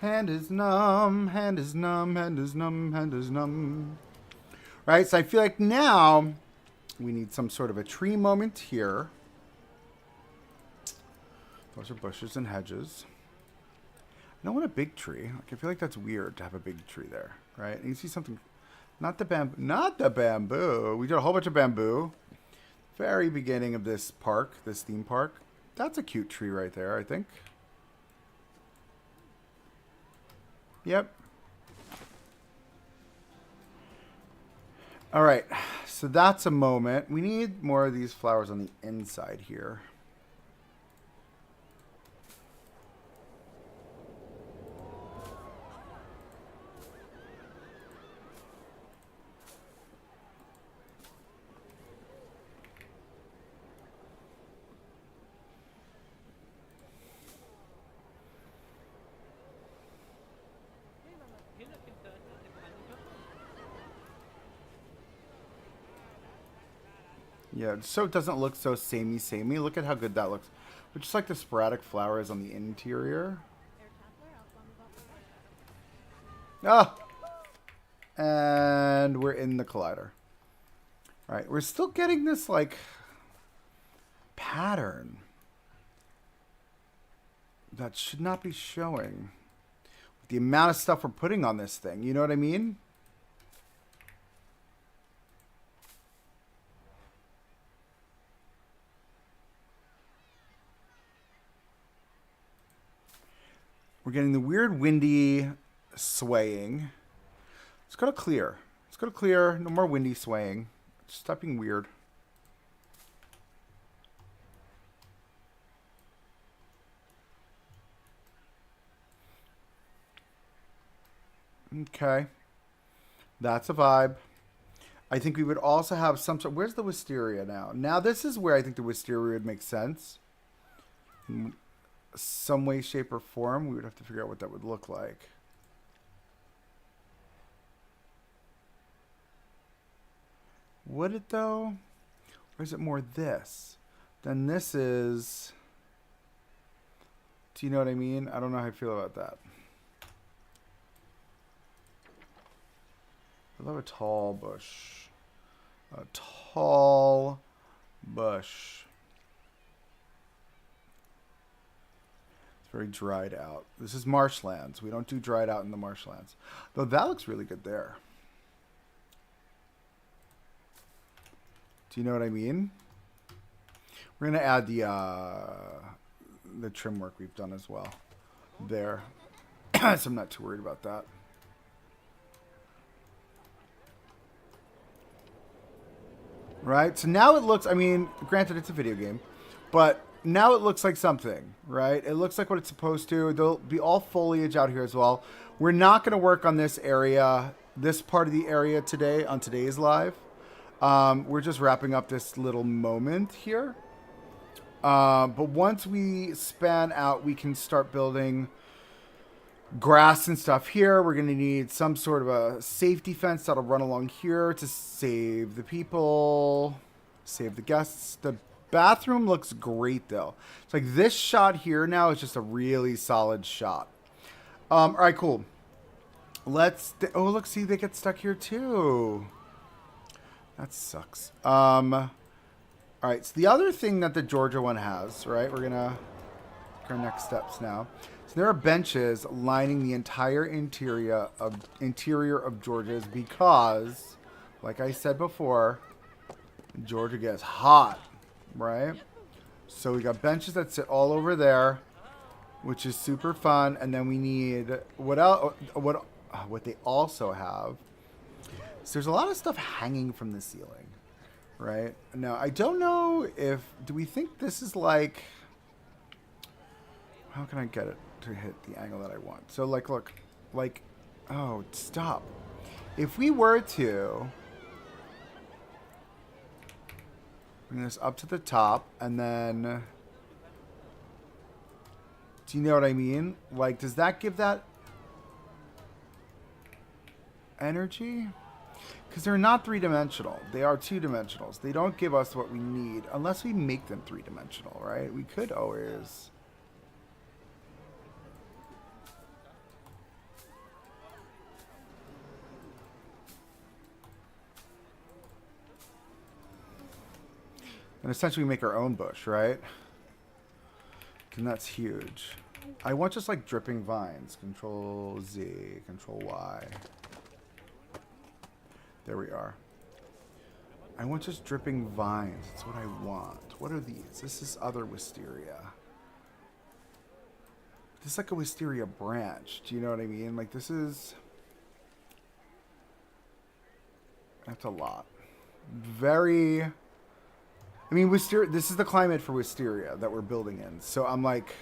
A: Hand is numb, hand is numb, hand is numb, hand is numb. Right, so I feel like now we need some sort of a tree moment here. Those are bushes and hedges. don't want a big tree. Like, I feel like that's weird to have a big tree there, right? And you see something, not the bamboo, not the bamboo. We did a whole bunch of bamboo. Very beginning of this park, this theme park. That's a cute tree right there, I think. Yep. All right, so that's a moment. We need more of these flowers on the inside here. Yeah, so it doesn't look so samey. Look at how good that looks. But just like the sporadic flowers on the interior. Ah! And we're in the collider. All right, we're still getting this, like, pattern that should not be showing. With the amount of stuff we're putting on this thing, you know what I mean? We're getting the weird windy swaying. Let's go to clear. Let's go to clear. No more windy swaying. Stop being weird. Okay. That's a vibe. I think we would also have some sort... Where's the wisteria now? Now this is where I think the wisteria would make sense. Some way, shape, or form. We would have to figure out what that would look like. Would it though? Or is it more this? Then this is... Do you know what I mean? I don't know how I feel about that. I love a tall bush. A tall bush. Very dried out. This is marshlands. We don't do dried out in the marshlands. Though that looks really good there. Do you know what I mean? We're going to add the trim work we've done as well there. So I'm not too worried about that. Right? So now it looks, I mean, granted it's a video game, but now it looks like something, right? It looks like what it's supposed to. There'll be all foliage out here as well. We're not going to work on this area, this part of the area today on today's live. We're just wrapping up this little moment here. But once we span out, we can start building grass and stuff here. We're going to need some sort of a safety fence that'll run along here to save the people, save the guests. The bathroom looks great though. It's like this shot here now is just a really solid shot. All right, cool. Oh, look, see, they get stuck here too. That sucks. All right, so the other thing that the Georgia one has, right? We're gonna our next steps now. So there are benches lining the entire interior of Georgia's because, like I said before, Georgia gets hot, right? So we got benches that sit all over there, which is super fun. And then we need what else? What they also have. So there's a lot of stuff hanging from the ceiling, right? Now I don't know if do we think this is like. How can I get it to hit the angle that I want? So like, look, like, oh, stop. If we were to bring this up to the top and then, do you know what I mean? Like, does that give that energy? Because they're not three-dimensional. They are two-dimensionals. They don't give us what we need unless we make them three-dimensional, right? We could always... And essentially make our own bush, right? And that's huge. I want just like dripping vines. Control Z, Control Y. There we are. I want just dripping vines. That's what I want. What are these? This is other wisteria. This is like a wisteria branch. Do you know what I mean? Like this is... That's a lot. Very... I mean, wisteria... This is the climate for wisteria that we're building in. So I'm like...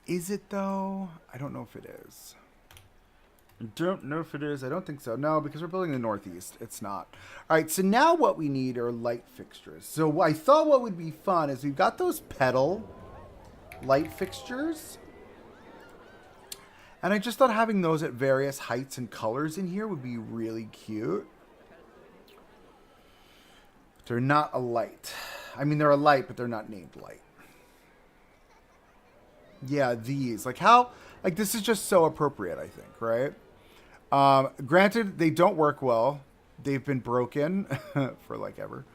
A: Is it though? I don't know if it is. I don't know if it is. I don't think so. No, because we're building the northeast. It's not. All right, so now what we need are light fixtures. So I thought what would be fun is we've got those pedal light fixtures. And I just thought having those at various heights and colors in here would be really cute. But they're not a light. I mean, they're a light, but they're not named light. Yeah, these. Like how... Like, this is just so appropriate, I think, right? Granted, they don't work well. They've been broken for, like, ever.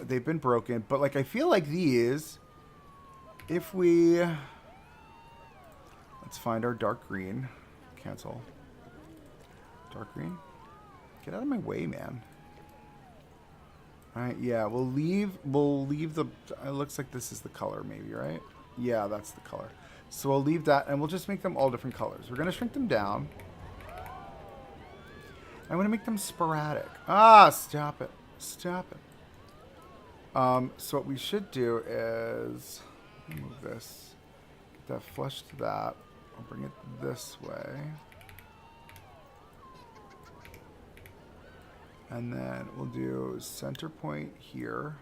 A: They've been broken. But, like, I feel like these, if we... Let's find our dark green. Cancel. Dark green. Get out of my way, man. All right, yeah, we'll leave the... It looks like this is the color, maybe, right? Yeah, that's the color. So we'll leave that, and we'll just make them all different colors. We're going to shrink them down. I'm going to make them sporadic. Ah, stop it. Stop it. So what we should do is move this. Get that flush to that. I'll bring it this way. And then we'll do center point here.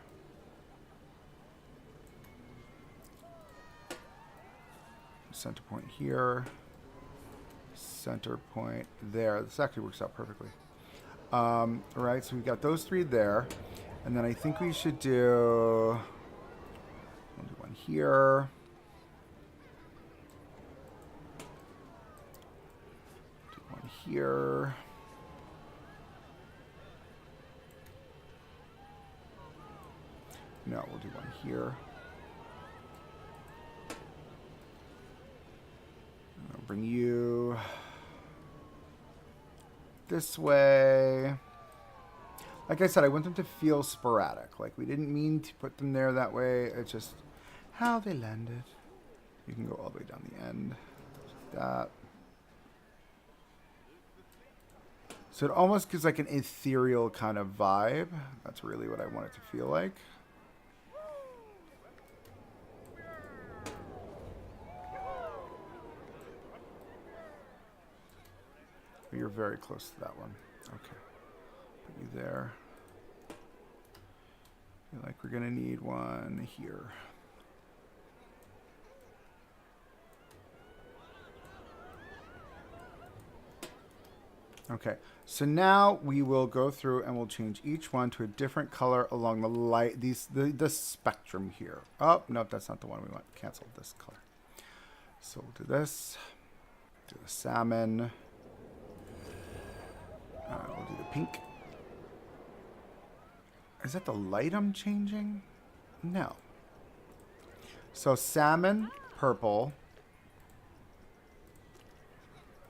A: Center point here, center point there. This actually works out perfectly. All right, so we've got those three there, and then I think we should do, we'll do one here, do one here, no, we'll do one here. Bring you this way. Like I said, I want them to feel sporadic. Like we didn't mean to put them there that way. It's just how they landed. You can go all the way down the end. Like that. So it almost gives like an ethereal kind of vibe. That's really what I want it to feel like. You're very close to that one. Okay. Put you there. I feel like we're going to need one here. Okay. So now we will go through and we'll change each one to a different color along the light, the spectrum here. Oh, nope, that's not the one we want. Cancel this color. So we'll do this. Do the salmon. We'll do the pink. Is that the light I'm changing? No. So salmon, purple,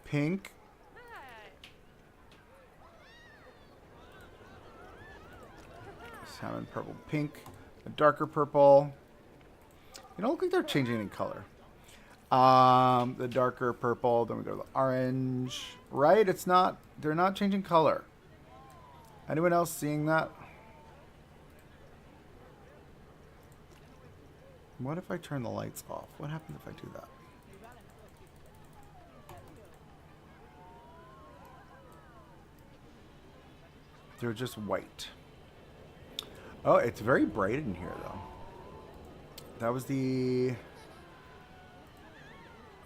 A: pink, salmon, purple, pink, a darker purple. You don't look like they're changing any color. The darker purple, then we go to the orange. Right? It's not, they're not changing color. Anyone else seeing that? What if I turn the lights off? What happens if I do that? They're just white. Oh, it's very bright in here, though. That was the...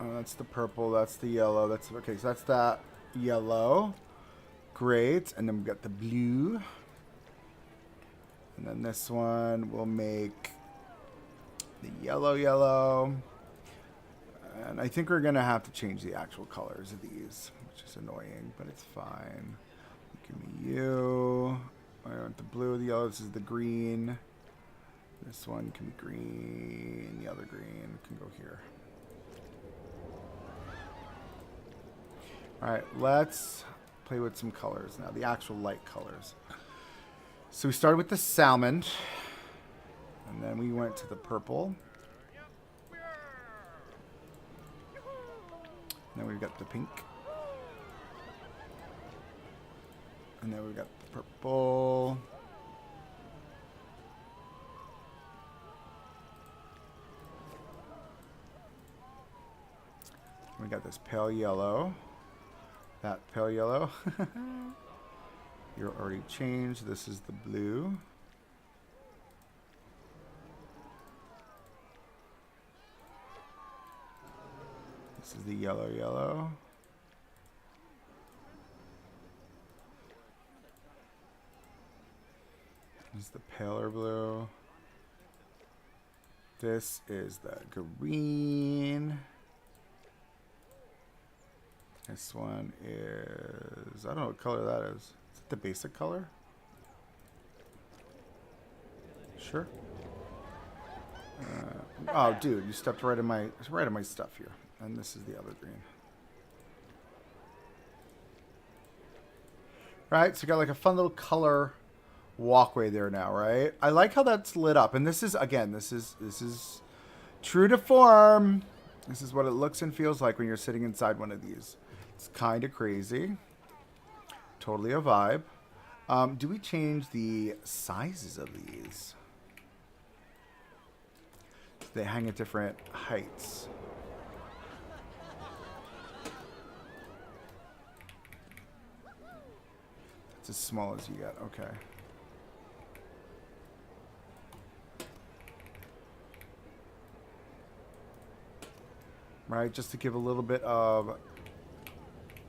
A: Oh, that's the purple. That's the yellow. That's okay. So that's that yellow. Great. And then we've got the blue. And then this one will make the yellow. And I think we're going to have to change the actual colors of these, which is annoying, but it's fine. Give me you. I want the blue, the yellow. This is the green. This one can be green. The other green can go here. All right, let's play with some colors now, the actual light colors. So we started with the salmon, and then we went to the purple. And then we've got the pink. And then we've got the purple. We got this pale yellow. That pale yellow. You're already changed. This is the blue. This is the yellow. This is the paler blue. This is the green. This one is, I don't know what color that is. Is it the basic color? Sure. Oh, dude, you stepped right in my stuff here. And this is the other green. Right, so you got like a fun little color walkway there now, right? I like how that's lit up. And this is, again, this is true to form. This is what it looks and feels like when you're sitting inside one of these. It's kind of crazy. Totally a vibe. Do we change the sizes of these? They hang at different heights. It's as small as you get. Okay. Right, just to give a little bit of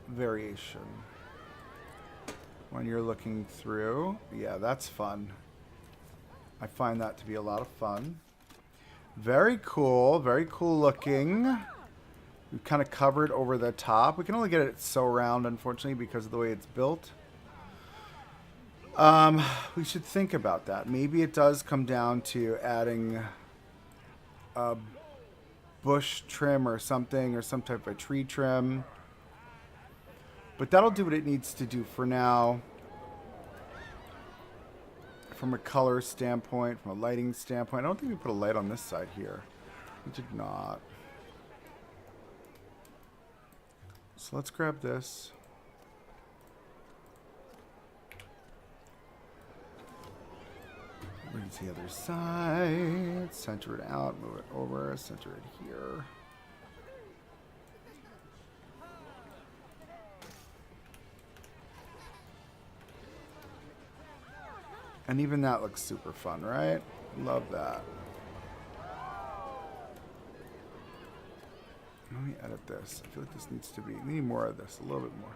A: variation when you're looking through. Yeah, that's fun. I find that to be a lot of fun. Very cool looking. We've kind of covered over the top. We can only get it so round, unfortunately, because of the way it's built. We should think about that. Maybe it does come down to adding a bush trim or something, or some type of tree trim. But that'll do what it needs to do for now. From a color standpoint, from a lighting standpoint. I don't think we put a light on this side here. We did not. So let's grab this. Bring it to the other side. Center it out, move it over, center it here. And even that looks super fun, right? Love that. Let me edit this. I feel like this needs to be, we need more of this, a little bit more.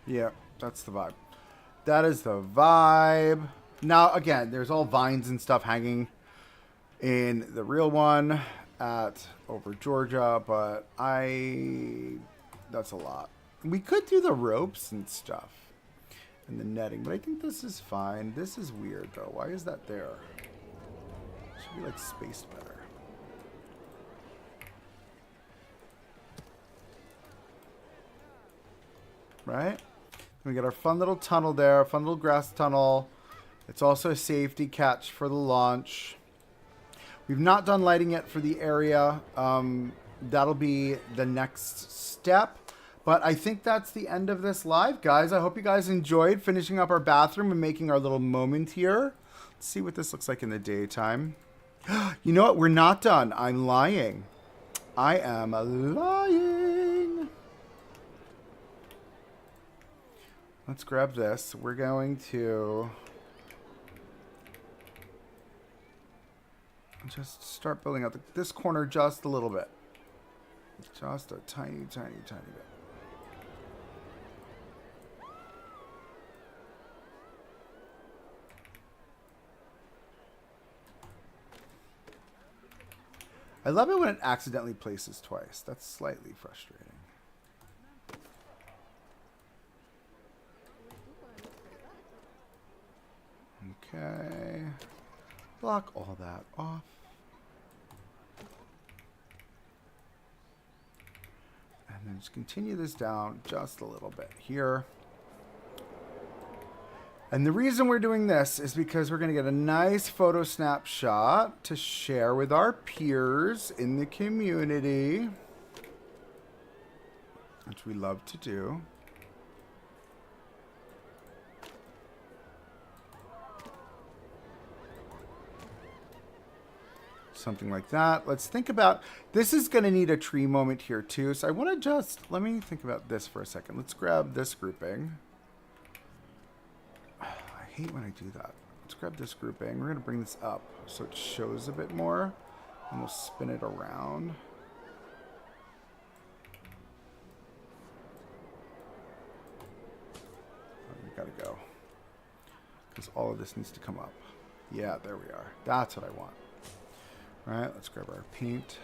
A: Yeah, that's the vibe. That is the vibe. Now, again, there's all vines and stuff hanging in the real one at over Georgia, but that's a lot. We could do the ropes and stuff and the netting, but I think this is fine. This is weird, though. Why is that there? It should be, like, spaced better. Right? We got our fun little tunnel there, fun little grass tunnel. It's also a safety catch for the launch. We've not done lighting yet for the area. That'll be the next step. But I think that's the end of this live, guys. I hope you guys enjoyed finishing up our bathroom and making our little moment here. Let's see what this looks like in the daytime. You know what? We're not done. I'm lying. I am lying. Let's grab this. We're going to just start building out this corner just a little bit. Just a tiny, tiny, tiny bit. I love it when it accidentally places twice. That's slightly frustrating. Okay. Block all that off. And then just continue this down just a little bit here. And the reason we're doing this is because we're going to get a nice photo snapshot to share with our peers in the community, which we love to do. Something like that. Let's think about, this is going to need a tree moment here too. So I want to just, let me think about this for a second. Let's grab this grouping. I hate when I do that. Let's grab this grouping. We're going to bring this up so it shows a bit more. And we'll spin it around. Oh, we got to go. Because all of this needs to come up. Yeah, there we are. That's what I want. All right, let's grab our paint,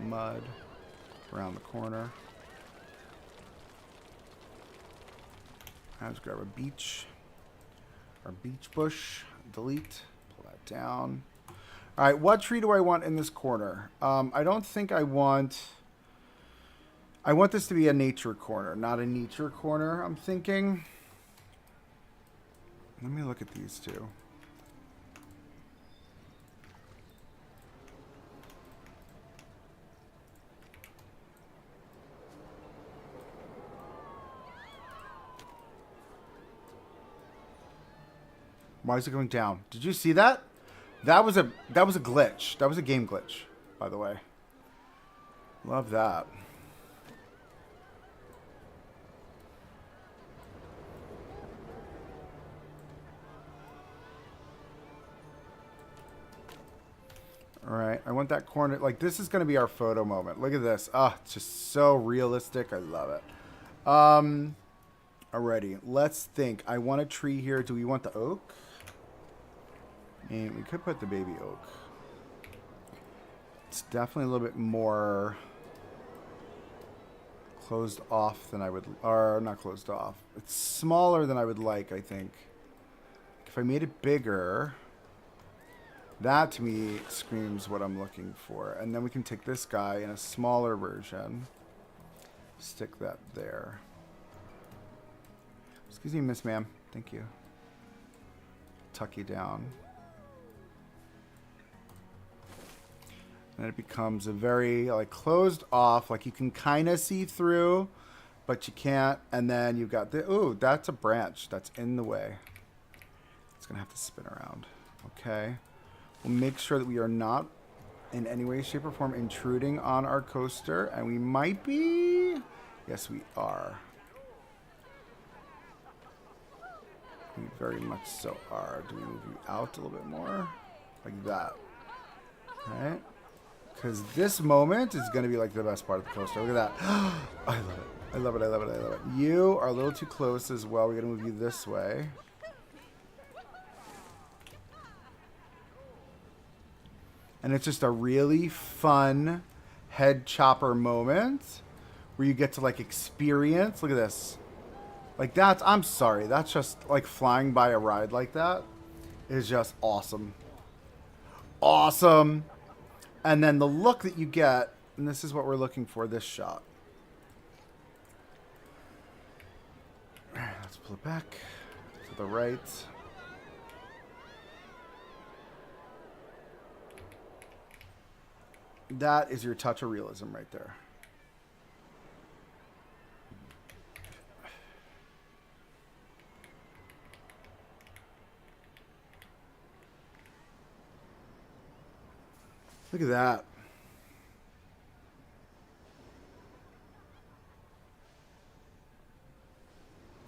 A: mud, around the corner. Let's grab our beach bush, delete, pull that down. All right, what tree do I want in this corner? I don't think I want this to be a nature corner, not a nature corner, I'm thinking. Let me look at these two. Why is it going down? Did you see that? That was a glitch. That was a game glitch, by the way. Love that. All right, I want that corner. Like, this is going to be our photo moment. Look at this. Ah, it's just so realistic. I love it. Alrighty, let's think. I want a tree here. Do we want the oak? And we could put the baby oak. It's definitely a little bit more closed off than I would, or not closed off. It's smaller than I would like, I think. If I made it bigger, that to me screams what I'm looking for. And then we can take this guy in a smaller version, stick that there. Excuse me, Miss Ma'am. Thank you. Tuck you down. And it becomes a very like closed off, like you can kind of see through, but you can't. And then you've got the, ooh, that's a branch that's in the way. It's gonna have to spin around. Okay. We'll make sure that we are not in any way, shape, or form intruding on our coaster. And we might be. Yes, we are. We very much so are. Do we move you out a little bit more? Like that. All right. Because this moment is going to be like the best part of the coaster. Look at that. I love it. I love it. I love it. I love it. You are a little too close as well. We're going to move you this way. And it's just a really fun head chopper moment where you get to like experience. Look at this. Like that's, I'm sorry. That's just like flying by a ride like that is just awesome. Awesome. And then the look that you get, and this is what we're looking for, this shot. Let's pull it back to the right. That is your touch of realism right there. Look at that.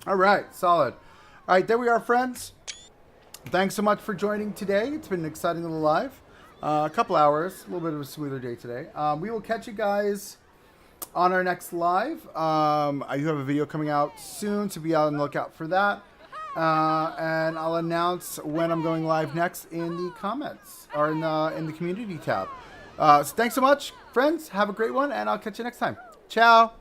A: All right, solid. All right, there we are, friends. Thanks so much for joining today. It's been an exciting little live. A couple hours, a little bit of a smoother day today. We will catch you guys on our next live. I do have a video coming out soon, so be on the lookout for that. And I'll announce when I'm going live next in the comments or in the community tab. So thanks so much, friends. Have a great one, and I'll catch you next time. Ciao.